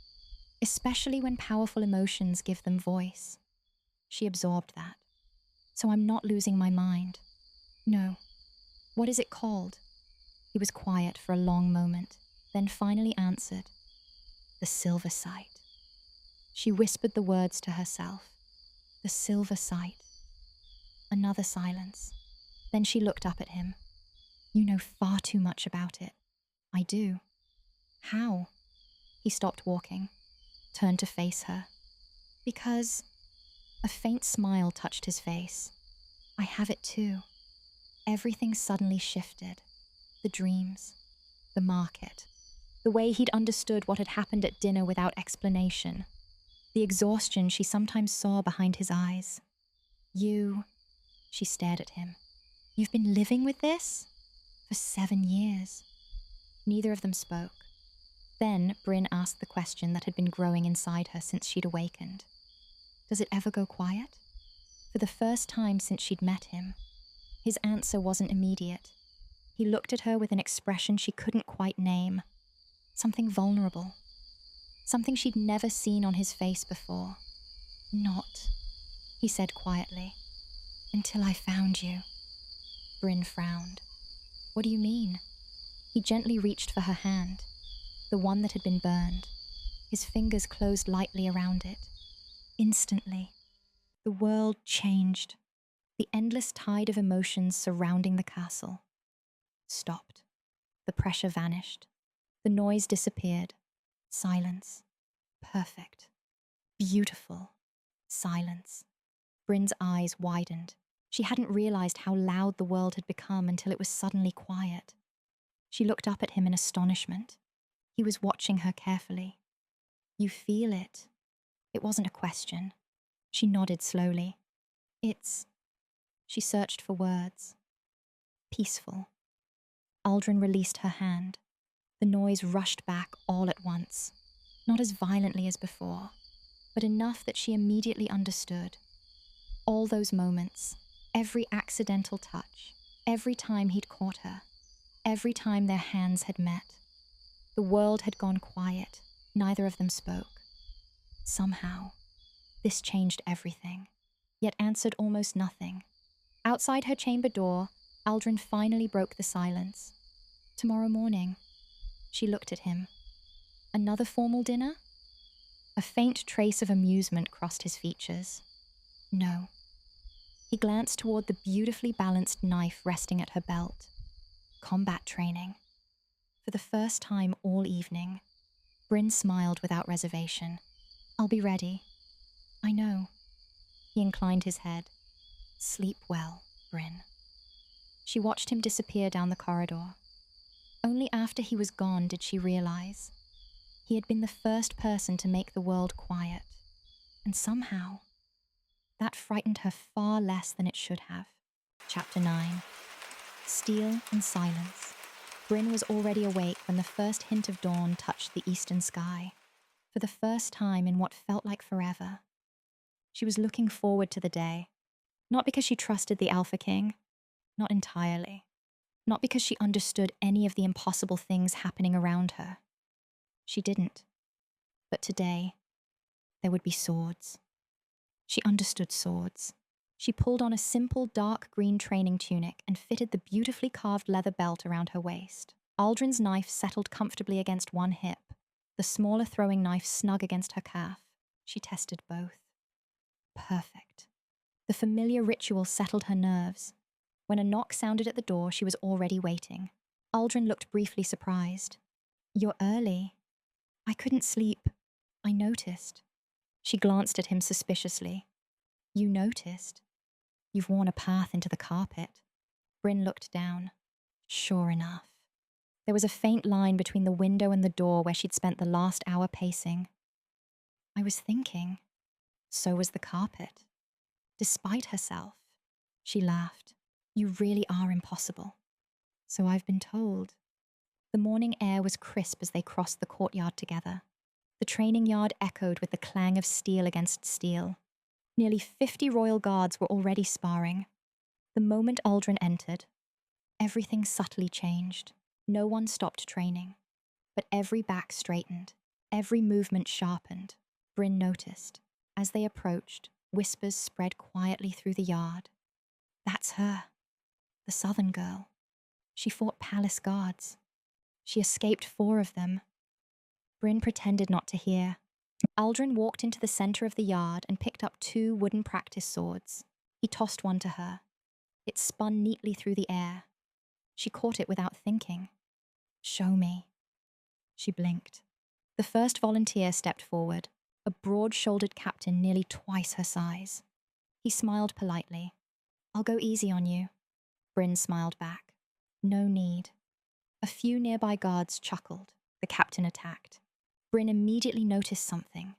Especially when powerful emotions give them voice. She absorbed that. So I'm not losing my mind. No. What is it called? He was quiet for a long moment, then finally answered. The silver sight. She whispered the words to herself. The silver sight. Another silence. Then she looked up at him. You know far too much about it. I do. How? He stopped walking, turned to face her. Because... A faint smile touched his face. I have it too. Everything suddenly shifted. The dreams. The market. The way he'd understood what had happened at dinner without explanation. The exhaustion she sometimes saw behind his eyes. You... She stared at him. You've been living with this? For 7 years. Neither of them spoke. Then Brynn asked the question that had been growing inside her since she'd awakened. Does it ever go quiet? For the first time since she'd met him, his answer wasn't immediate. He He looked at her with an expression she couldn't quite name. Something vulnerable. Something she'd never seen on his face before. Not, he said quietly, until I found you. Brynn frowned. What do you mean? He gently reached for her hand, the one that had been burned. His fingers closed lightly around it. Instantly, the world changed. The endless tide of emotions surrounding the castle stopped. The pressure vanished. The noise disappeared. Silence. Perfect. Beautiful. Silence. Brynn's eyes widened. She hadn't realized how loud the world had become until it was suddenly quiet. She looked up at him in astonishment. He was watching her carefully. You feel it. It wasn't a question. She nodded slowly. It's... She searched for words. Peaceful. Aldren released her hand. The noise rushed back all at once. Not as violently as before, but enough that she immediately understood. All those moments, every accidental touch, every time he'd caught her, every time their hands had met. The world had gone quiet. Neither of them spoke. Somehow, this changed everything, yet answered almost nothing. Outside her chamber door, Aldren finally broke the silence. Tomorrow morning. She looked at him. Another formal dinner? A faint trace of amusement crossed his features. No. He glanced toward the beautifully balanced knife resting at her belt. Combat training. For the first time all evening, Brynn smiled without reservation. I'll be ready. I know. He inclined his head. Sleep well, Brynn. She watched him disappear down the corridor. Only after he was gone did she realize. He had been the first person to make the world quiet. And somehow, that frightened her far less than it should have. Chapter 9. Steel and silence. Brynn was already awake when the first hint of dawn touched the eastern sky. For the first time in what felt like forever. She was looking forward to the day. Not because she trusted the Alpha King. Not entirely. Not because she understood any of the impossible things happening around her. She didn't. But today, there would be swords. She understood swords. She pulled on a simple dark green training tunic and fitted the beautifully carved leather belt around her waist. Aldren's knife settled comfortably against one hip, the smaller throwing knife snug against her calf. She tested both. Perfect. The familiar ritual settled her nerves. When a knock sounded at the door, she was already waiting. Aldren looked briefly surprised. You're early. I couldn't sleep. I noticed. She glanced at him suspiciously. You noticed? You've worn a path into the carpet. Brynn looked down. Sure enough. There was a faint line between the window and the door where she'd spent the last hour pacing. I was thinking. So was the carpet. Despite herself. She laughed. You really are impossible. So I've been told. The morning air was crisp as they crossed the courtyard together. The training yard echoed with the clang of steel against steel. Nearly 50 royal guards were already sparring. The moment Aldren entered, everything subtly changed. No one stopped training, but every back straightened, every movement sharpened. Brynn noticed. As they approached, whispers spread quietly through the yard. That's her, the southern girl. She fought palace guards. She escaped 4 of them. Brynn pretended not to hear. Aldren walked into the center of the yard and picked up 2 wooden practice swords. He tossed one to her. It spun neatly through the air. She caught it without thinking. Show me. She blinked. The first volunteer stepped forward, a broad-shouldered captain nearly twice her size. He smiled politely. I'll go easy on you. Brynn smiled back. No need. A few nearby guards chuckled. The captain attacked. Brynn immediately noticed something.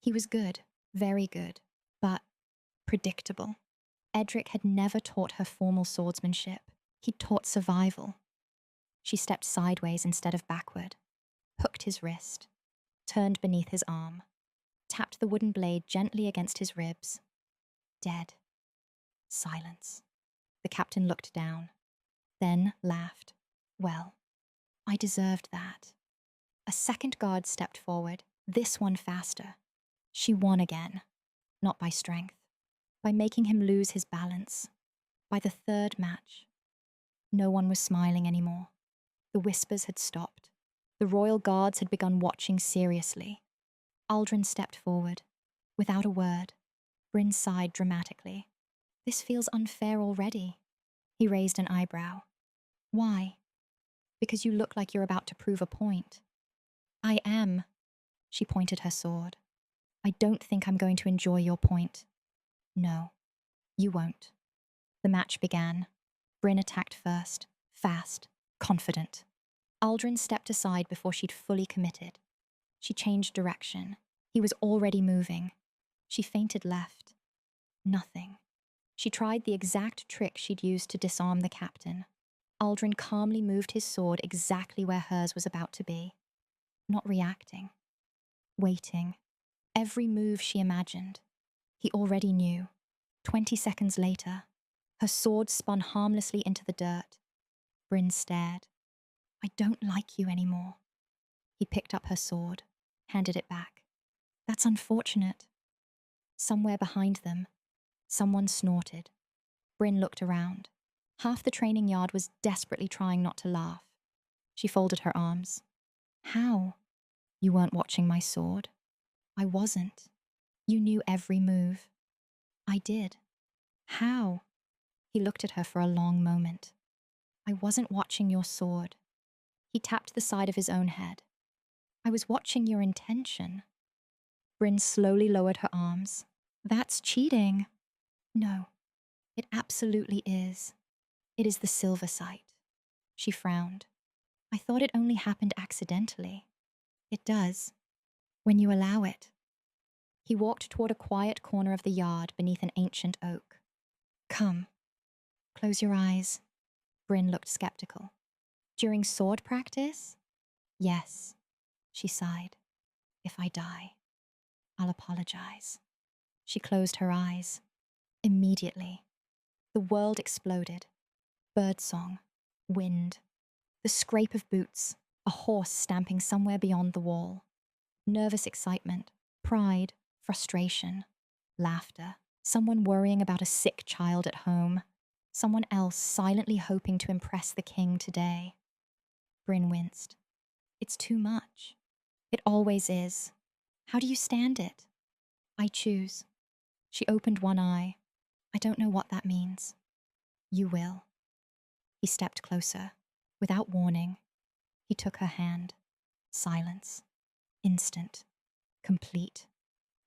He was good, very good, but predictable. Edric had never taught her formal swordsmanship. He'd taught survival. She stepped sideways instead of backward, hooked his wrist, turned beneath his arm, tapped the wooden blade gently against his ribs. Dead. Silence. The captain looked down, then laughed. Well, I deserved that. A second guard stepped forward, this one faster. She won again, not by strength, by making him lose his balance. By the third match, no one was smiling anymore. The whispers had stopped. The royal guards had begun watching seriously. Aldren stepped forward. Without a word, Brynn sighed dramatically. This feels unfair already. He raised an eyebrow. Why? Because you look like you're about to prove a point. I am. She pointed her sword. I don't think I'm going to enjoy your point. No, you won't. The match began. Brynn attacked first, fast, confident. Aldrin stepped aside before she'd fully committed. She changed direction. He was already moving. She feinted left. Nothing. She tried the exact trick she'd used to disarm the captain. Aldrin calmly moved his sword exactly where hers was about to be. Not reacting. Waiting. Every move she imagined. He already knew. 20 seconds later, her sword spun harmlessly into the dirt. Brynn stared. I don't like you anymore. He picked up her sword, handed it back. That's unfortunate. Somewhere behind them, someone snorted. Brynn looked around. Half the training yard was desperately trying not to laugh. She folded her arms. How? You weren't watching my sword. I wasn't. You knew every move. I did. How? He looked at her for a long moment. I wasn't watching your sword. He tapped the side of his own head. I was watching your intention. Brynn slowly lowered her arms. That's cheating. No, it absolutely is. It is the silver sight. She frowned. I thought it only happened accidentally. It does, when you allow it. He walked toward a quiet corner of the yard beneath an ancient oak. Come. Close your eyes. Brynn looked skeptical. During sword practice? Yes, she sighed. If I die, I'll apologize. She closed her eyes. Immediately, the world exploded. Birdsong, wind, the scrape of boots, a horse stamping somewhere beyond the wall. Nervous excitement, pride, frustration, laughter. Someone worrying about a sick child at home. Someone else silently hoping to impress the king today. Brynn winced. It's too much. It always is. How do you stand it? I choose. She opened one eye. I don't know what that means. You will. He stepped closer. Without warning, he took her hand. Silence. Instant. Complete.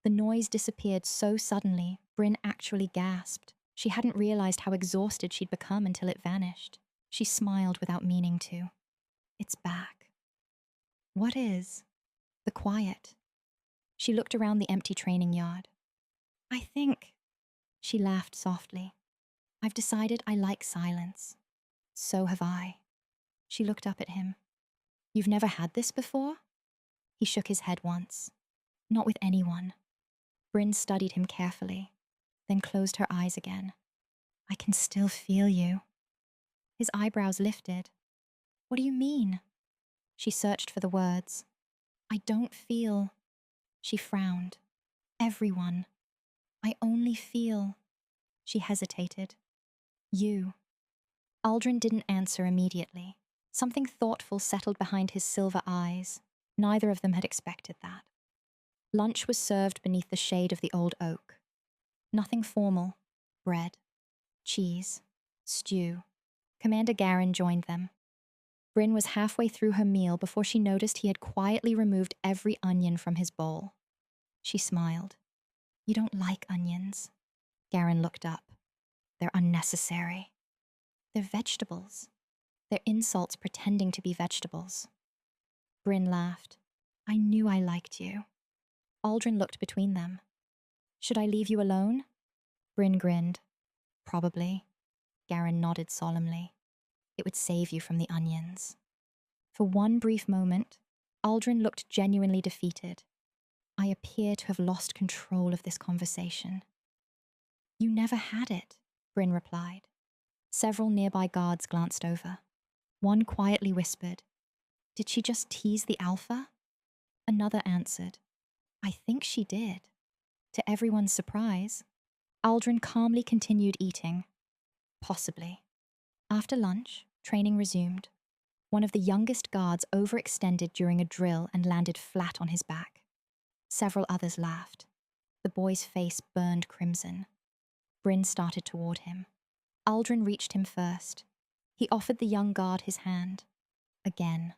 The noise disappeared so suddenly, Brynn actually gasped. She hadn't realized how exhausted she'd become until it vanished. She smiled without meaning to. It's back. What is? The quiet. She looked around the empty training yard. I think, she laughed softly. I've decided I like silence. So have I. She looked up at him. You've never had this before? He shook his head once. Not with anyone. Brynn studied him carefully, then closed her eyes again. I can still feel you. His eyebrows lifted. What do you mean? She searched for the words. I don't feel. She frowned. Everyone. I only feel. She hesitated. You. Aldrin didn't answer immediately. Something thoughtful settled behind his silver eyes. Neither of them had expected that. Lunch was served beneath the shade of the old oak. Nothing formal. Bread, cheese, stew. Commander Garen joined them. Brynn was halfway through her meal before she noticed he had quietly removed every onion from his bowl. She smiled. You don't like onions. Garen looked up. They're unnecessary. They're vegetables. They're insults pretending to be vegetables. Brynn laughed. I knew I liked you. Aldrin looked between them. Should I leave you alone? Brynn grinned. Probably. Garen nodded solemnly. It would save you from the onions. For one brief moment, Aldrin looked genuinely defeated. I appear to have lost control of this conversation. You never had it, Brynn replied. Several nearby guards glanced over. One quietly whispered, "Did she just tease the Alpha?" Another answered, "I think she did." To everyone's surprise, Aldren calmly continued eating. Possibly. After lunch, training resumed. One of the youngest guards overextended during a drill and landed flat on his back. Several others laughed. The boy's face burned crimson. Brynn started toward him. Aldren reached him first. He offered the young guard his hand. Again,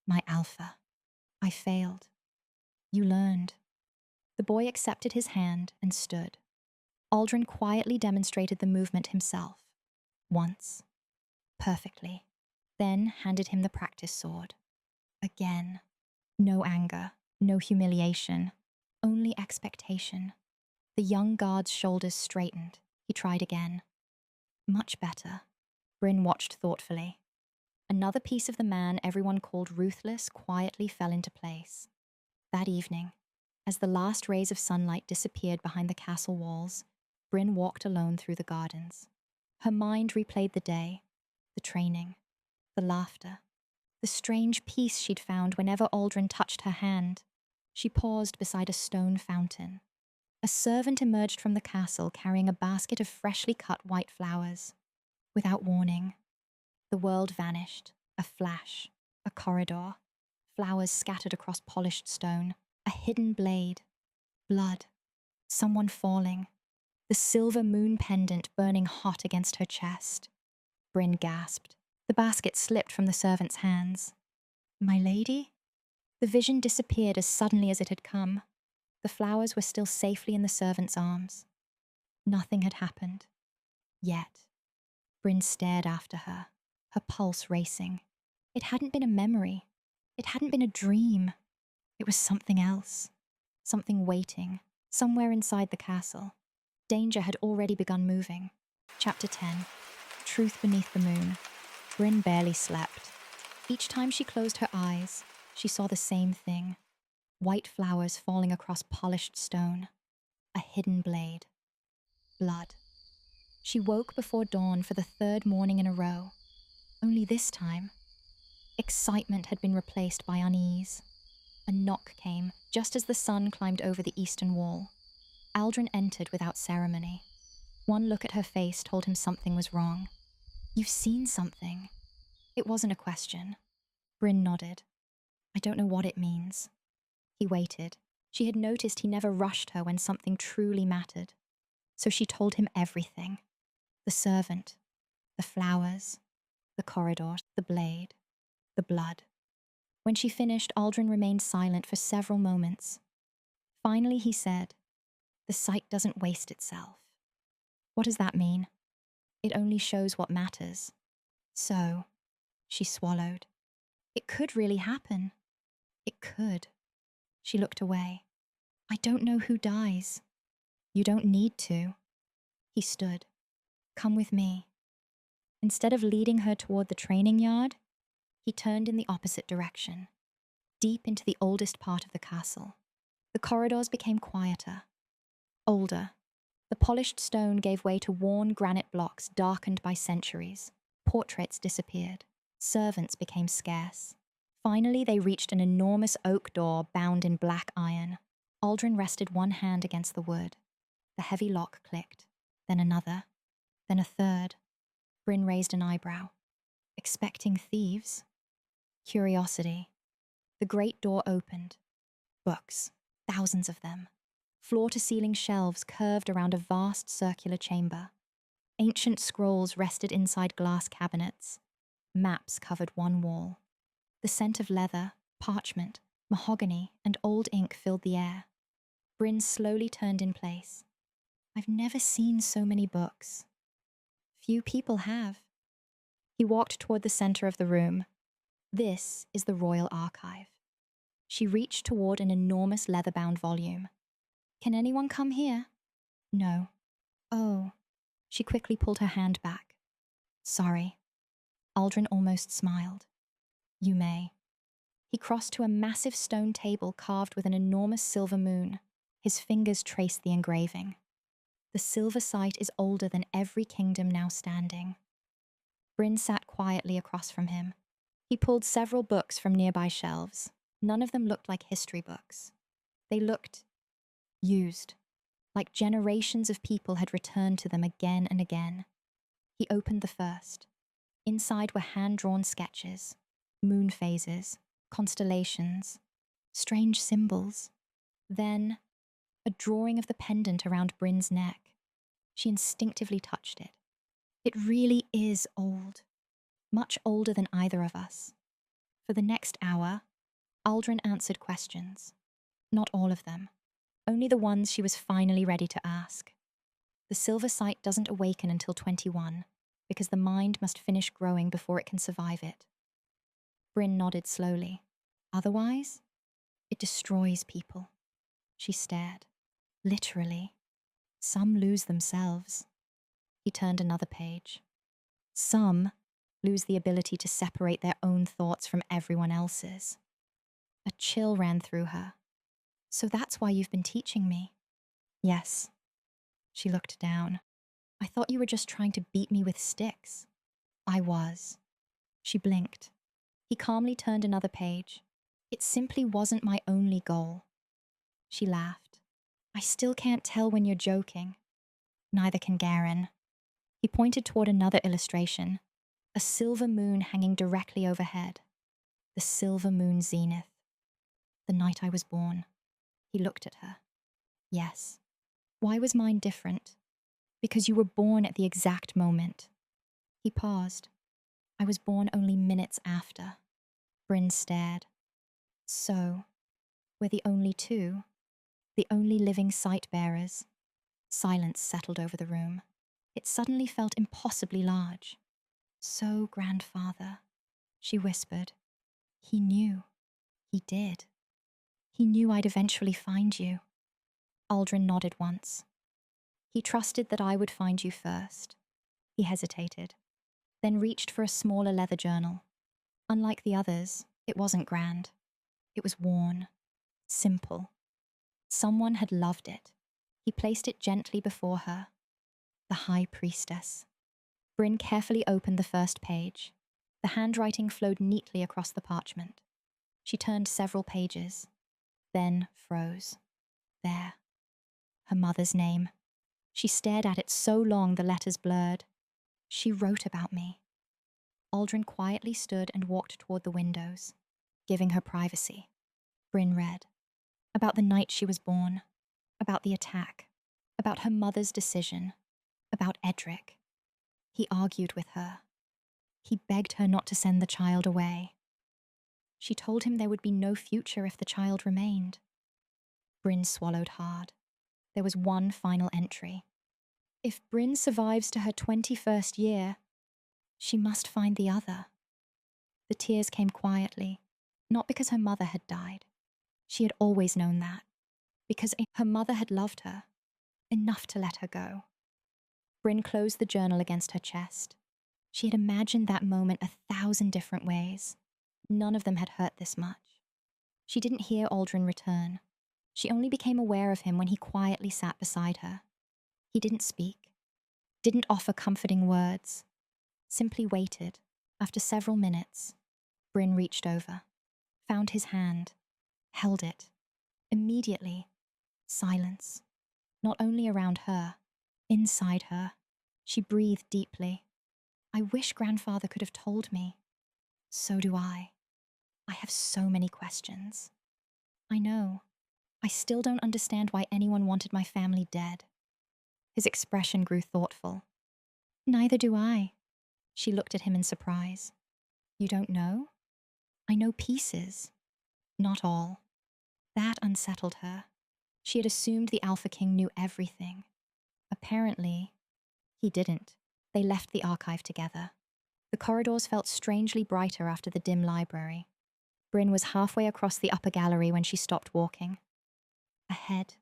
"My Alpha. I failed. You learned." The boy accepted his hand and stood. Aldren quietly demonstrated the movement himself. Once. Perfectly. Then handed him the practice sword. Again. No anger, no humiliation, only expectation. The young guard's shoulders straightened. He tried again. Much better. Brynn watched thoughtfully. Another piece of the man everyone called ruthless quietly fell into place. That evening, as the last rays of sunlight disappeared behind the castle walls, Brynn walked alone through the gardens. Her mind replayed the day, the training, the laughter, the strange peace she'd found whenever Aldren touched her hand. She paused beside a stone fountain. A servant emerged from the castle carrying a basket of freshly cut white flowers. Without warning, the world vanished. A flash, a corridor, flowers scattered across polished stone, a hidden blade, blood, someone falling, the silver moon pendant burning hot against her chest. Brynn gasped. The basket slipped from the servant's hands. "My lady?" The vision disappeared as suddenly as it had come. The flowers were still safely in the servant's arms. Nothing had happened. Yet. Brynn stared after her, her pulse racing. It hadn't been a memory. It hadn't been a dream. It was something else. Something waiting, somewhere inside the castle. Danger had already begun moving. Chapter 10. Truth Beneath the Moon. Brynn barely slept. Each time she closed her eyes, she saw the same thing. White flowers falling across polished stone. A hidden blade. Blood. She woke before dawn for the third morning in a row. Only this time, excitement had been replaced by unease. A knock came just as the sun climbed over the eastern wall. Aldren entered without ceremony. One look at her face told him something was wrong. "You've seen something." It wasn't a question. Brynn nodded. "I don't know what it means." He waited. She had noticed he never rushed her when something truly mattered. So she told him everything. The servant, the flowers, the corridor, the blade, the blood. When she finished, Aldren remained silent for several moments. Finally he said, "The sight doesn't waste itself." "What does that mean?" "It only shows what matters." "So," she swallowed. "It could really happen." "It could." She looked away. "I don't know who dies." "You don't need to." He stood. "Come with me." Instead of leading her toward the training yard, he turned in the opposite direction, deep into the oldest part of the castle. The corridors became quieter, older. The polished stone gave way to worn granite blocks darkened by centuries. Portraits disappeared. Servants became scarce. Finally, they reached an enormous oak door bound in black iron. Aldren rested one hand against the wood. The heavy lock clicked. Then another. Then a third. Brynn raised an eyebrow. Expecting thieves? Curiosity. The great door opened. Books. Thousands of them. Floor-to-ceiling shelves curved around a vast circular chamber. Ancient scrolls rested inside glass cabinets. Maps covered one wall. The scent of leather, parchment, mahogany, and old ink filled the air. Brynn slowly turned in place. "I've never seen so many books." "Few people have." He walked toward the center of the room. "This is the Royal Archive." She reached toward an enormous leather-bound volume. "Can anyone come here?" "No." "Oh." She quickly pulled her hand back. "Sorry." Aldren almost smiled. "You may." He crossed to a massive stone table carved with an enormous silver moon. His fingers traced the engraving. The silver site is older than every kingdom now standing. Brynn sat quietly across from him, He pulled several books from nearby shelves. None of them looked like history books. They looked used, like generations of people had returned to them again and again. He opened the first. Inside were hand-drawn sketches, moon phases, constellations, strange symbols. Then, a drawing of the pendant around Brynn's neck. She instinctively touched it. It really is old, much older than either of us. For the next hour, Aldren answered questions. Not all of them, only the ones she was finally ready to ask. The silver sight doesn't awaken until 21, because the mind must finish growing before it can survive it. Brynn nodded slowly. Otherwise, it destroys people. She stared. Literally. Some lose themselves. He turned another page. Some lose the ability to separate their own thoughts from everyone else's. A chill ran through her. So that's why you've been teaching me? Yes. She looked down. I thought you were just trying to beat me with sticks. I was. She blinked. He calmly turned another page. It simply wasn't my only goal. She laughed. I still can't tell when you're joking. Neither can Garen. He pointed toward another illustration, a silver moon hanging directly overhead. The silver moon zenith. The night I was born. He looked at her. Yes. Why was mine different? Because you were born at the exact moment. He paused. I was born only minutes after. Brynn stared. So, we're the only two? The only living sight-bearers? Silence settled over the room. It suddenly felt impossibly large. So, grandfather, she whispered. He knew. He did. He knew I'd eventually find you. Aldren nodded once. He trusted that I would find you first. He hesitated, then reached for a smaller leather journal. Unlike the others, it wasn't grand. It was worn, simple. Someone had loved it. He placed it gently before her. The High Priestess. Brynn carefully opened the first page. The handwriting flowed neatly across the parchment. She turned several pages, then froze. There. Her mother's name. She stared at it so long the letters blurred. She wrote about me. Aldren quietly stood and walked toward the windows, giving her privacy. Brynn read. About the night she was born. About the attack. About her mother's decision. About Edric. He argued with her. He begged her not to send the child away. She told him there would be no future if the child remained. Brynn swallowed hard. There was one final entry. If Brynn survives to her 21st year, she must find the other. The tears came quietly, not because her mother had died. She had always known that. Because her mother had loved her, enough to let her go. Brynn closed the journal against her chest. She had imagined that moment 1,000 different ways. None of them had hurt this much. She didn't hear Aldren return. She only became aware of him when he quietly sat beside her. He didn't speak, didn't offer comforting words, simply waited. After several minutes, Brynn reached over, found his hand, held it. Immediately, silence. Not only around her, inside her. She breathed deeply. I wish grandfather could have told me. So do I. I have so many questions. I know. I still don't understand why anyone wanted my family dead. His expression grew thoughtful. Neither do I. She looked at him in surprise. You don't know? I know pieces. Not all. That unsettled her. She had assumed the Alpha King knew everything. Apparently, he didn't. They left the archive together. The corridors felt strangely brighter after the dim library. Brynn was halfway across the upper gallery when she stopped walking. Ahead,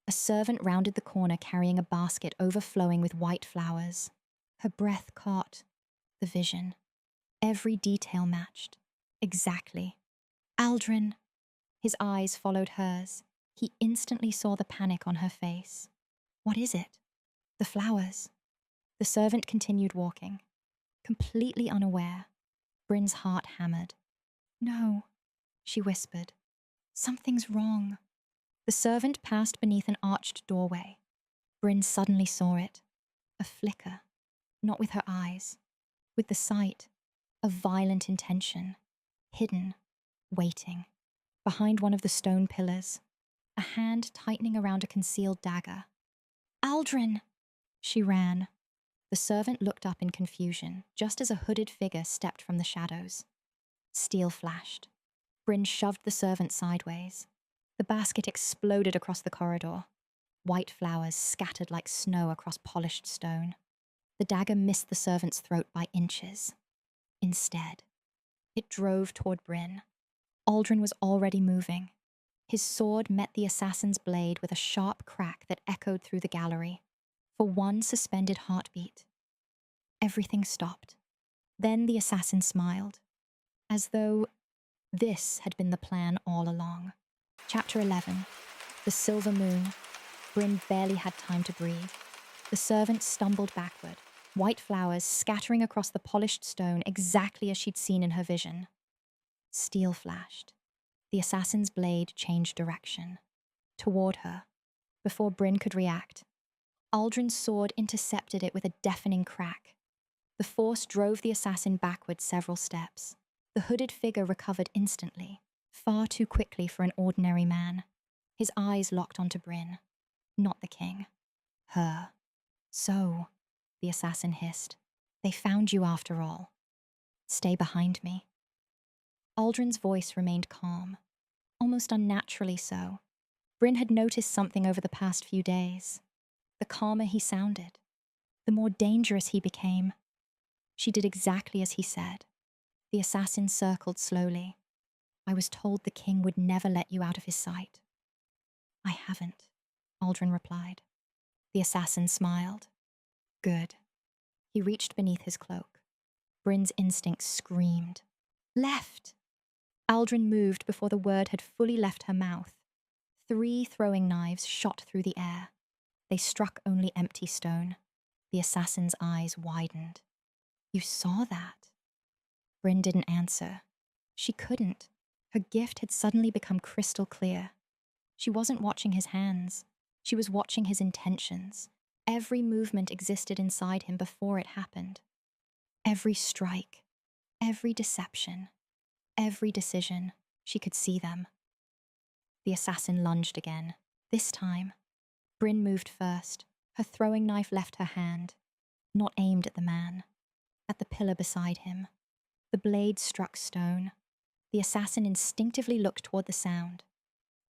a servant rounded the corner carrying a basket overflowing with white flowers. Her breath caught the vision. Every detail matched. Exactly. Aldren. His eyes followed hers. He instantly saw the panic on her face. What is it? The flowers. The servant continued walking, completely unaware. Bryn's heart hammered. "No," she whispered. "Something's wrong." The servant passed beneath an arched doorway. Brynn suddenly saw it. A flicker, not with her eyes, with the sight, of violent intention, hidden, waiting, behind one of the stone pillars, a hand tightening around a concealed dagger. "Aldren!" She ran. The servant looked up in confusion, just as a hooded figure stepped from the shadows. Steel flashed. Brynn shoved the servant sideways. The basket exploded across the corridor. White flowers scattered like snow across polished stone. The dagger missed the servant's throat by inches. Instead, it drove toward Brynn. Aldren was already moving. His sword met the assassin's blade with a sharp crack that echoed through the gallery. For one suspended heartbeat, everything stopped. Then the assassin smiled, as though this had been the plan all along. Chapter 11. The Silver Moon. Brynn barely had time to breathe. The servant stumbled backward, white flowers scattering across the polished stone exactly as she'd seen in her vision. Steel flashed. The assassin's blade changed direction. Toward her. Before Brynn could react, Aldrin's sword intercepted it with a deafening crack. The force drove the assassin backward several steps. The hooded figure recovered instantly, far too quickly for an ordinary man. His eyes locked onto Brynn. Not the king. Her. "So," the assassin hissed, "they found you after all. Stay behind me." Aldrin's voice remained calm, almost unnaturally so. Brynn had noticed something over the past few days. The calmer he sounded, the more dangerous he became. She did exactly as he said. The assassin circled slowly. "I was told the king would never let you out of his sight." "I haven't," Aldren replied. The assassin smiled. "Good." He reached beneath his cloak. Brynn's instincts screamed. "Left!" Aldren moved before the word had fully left her mouth. 3 throwing knives shot through the air. They struck only empty stone. The assassin's eyes widened. "You saw that?" Brynn didn't answer. She couldn't. Her gift had suddenly become crystal clear. She wasn't watching his hands. She was watching his intentions. Every movement existed inside him before it happened. Every strike, every deception, every decision, she could see them. The assassin lunged again. This time, Brynn moved first. Her throwing knife left her hand, not aimed at the man, at the pillar beside him. The blade struck stone. The assassin instinctively looked toward the sound.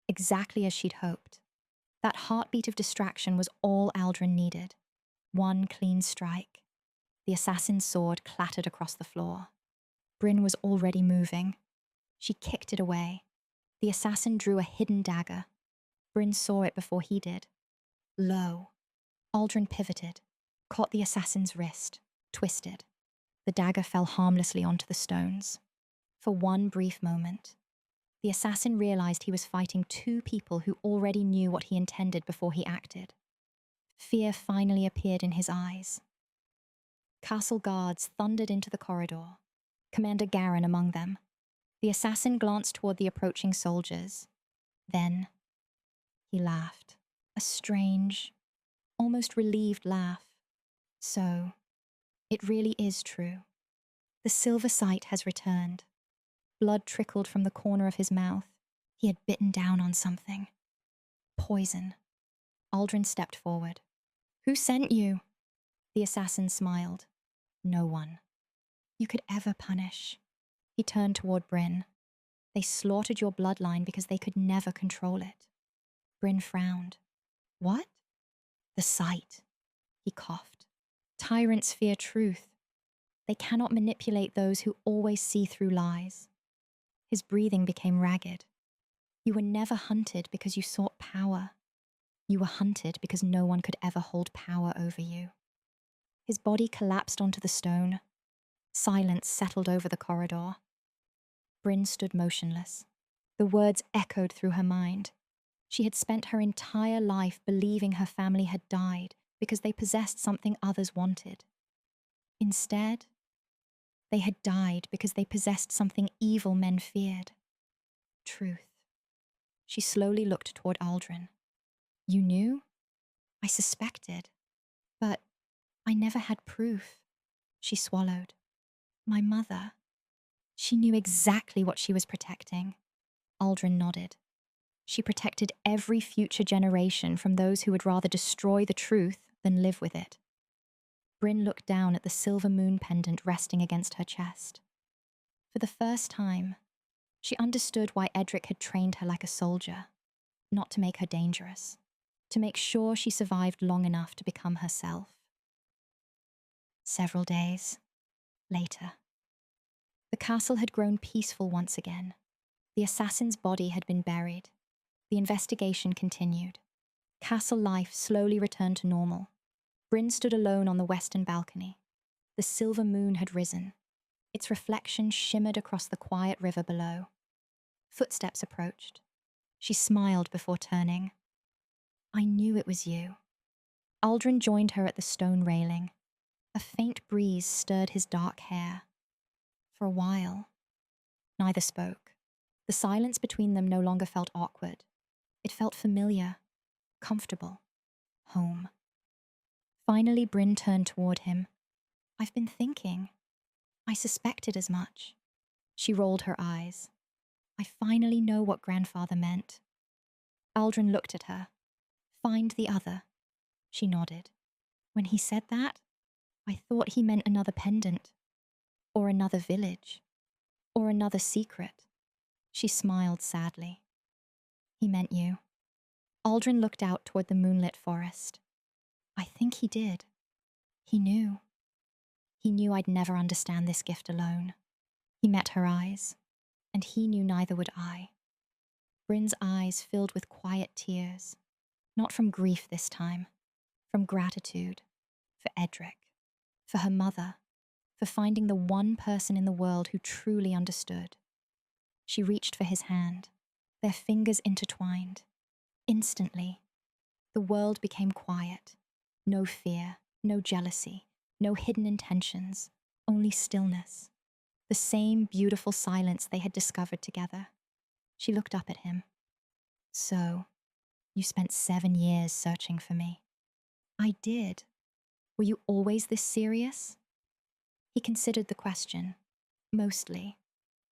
Exactly as she'd hoped. That heartbeat of distraction was all Aldren needed. One clean strike. The assassin's sword clattered across the floor. Brynn was already moving. She kicked it away. The assassin drew a hidden dagger. Brynn saw it before he did. Low. Aldren pivoted, caught the assassin's wrist, twisted. The dagger fell harmlessly onto the stones. For one brief moment, the assassin realized he was fighting 2 people who already knew what he intended before he acted. Fear finally appeared in his eyes. Castle guards thundered into the corridor, Commander Garen among them. The assassin glanced toward the approaching soldiers. Then, he laughed. A strange, almost relieved laugh. "So, it really is true. The silver sight has returned." Blood trickled from the corner of his mouth. He had bitten down on something. Poison. Aldren stepped forward. "Who sent you?" The assassin smiled. "No one. You could ever punish." He turned toward Brynn. "They slaughtered your bloodline because they could never control it." Brynn frowned. "What?" "The sight." He coughed. "Tyrants fear truth. They cannot manipulate those who always see through lies." His breathing became ragged. "You were never hunted because you sought power. You were hunted because no one could ever hold power over you." His body collapsed onto the stone. Silence settled over the corridor. Brynn stood motionless. The words echoed through her mind. She had spent her entire life believing her family had died because they possessed something others wanted. Instead, They had died because they possessed something evil men feared. Truth. She slowly looked toward Aldren. You knew? I suspected. But I never had proof. She swallowed. My mother. She knew exactly what she was protecting. Aldren nodded. She protected every future generation from those who would rather destroy the truth than live with it. Brynn looked down at the silver moon pendant resting against her chest. For the first time, she understood why Edric had trained her like a soldier, not to make her dangerous, to make sure she survived long enough to become herself. Several days later, the castle had grown peaceful once again. The assassin's body had been buried. The investigation continued. Castle life slowly returned to normal. Brynn stood alone on the western balcony. The silver moon had risen. Its reflection shimmered across the quiet river below. Footsteps approached. She smiled before turning. I knew it was you. Aldren joined her at the stone railing. A faint breeze stirred his dark hair. For a while, neither spoke. The silence between them no longer felt awkward. It felt familiar, comfortable, home. Finally, Brynn turned toward him. I've been thinking. I suspected as much. She rolled her eyes. I finally know what grandfather meant. Aldren looked at her. Find the other. She nodded. When he said that, I thought he meant another pendant, or another village, or another secret. She smiled sadly. He meant you. Aldren looked out toward the moonlit forest. I think he did. He knew. He knew I'd never understand this gift alone. He met her eyes, and he knew neither would I. Brynn's eyes filled with quiet tears, not from grief this time, from gratitude, for Edric, for her mother, for finding the one person in the world who truly understood. She reached for his hand, their fingers intertwined. Instantly, the world became quiet. No fear, no jealousy, no hidden intentions, only stillness. The same beautiful silence they had discovered together. She looked up at him. So, you spent 7 years searching for me. I did. Were you always this serious? He considered the question. Mostly.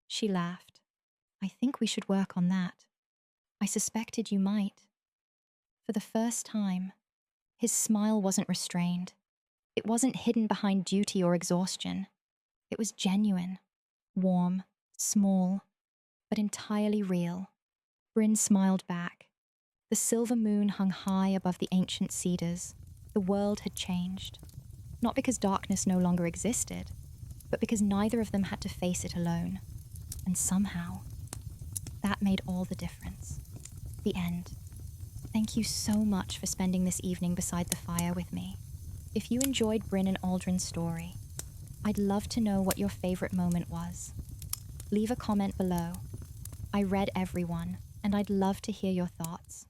She laughed. I think we should work on that. I suspected you might. For the first time, his smile wasn't restrained. It wasn't hidden behind duty or exhaustion. It was genuine, warm, small, but entirely real. Brynn smiled back. The silver moon hung high above the ancient cedars. The world had changed. Not because darkness no longer existed, but because neither of them had to face it alone. And somehow, that made all the difference. The end. Thank you so much for spending this evening beside the fire with me. If you enjoyed Brynn and Aldren's story, I'd love to know what your favorite moment was. Leave a comment below. I read everyone, and I'd love to hear your thoughts.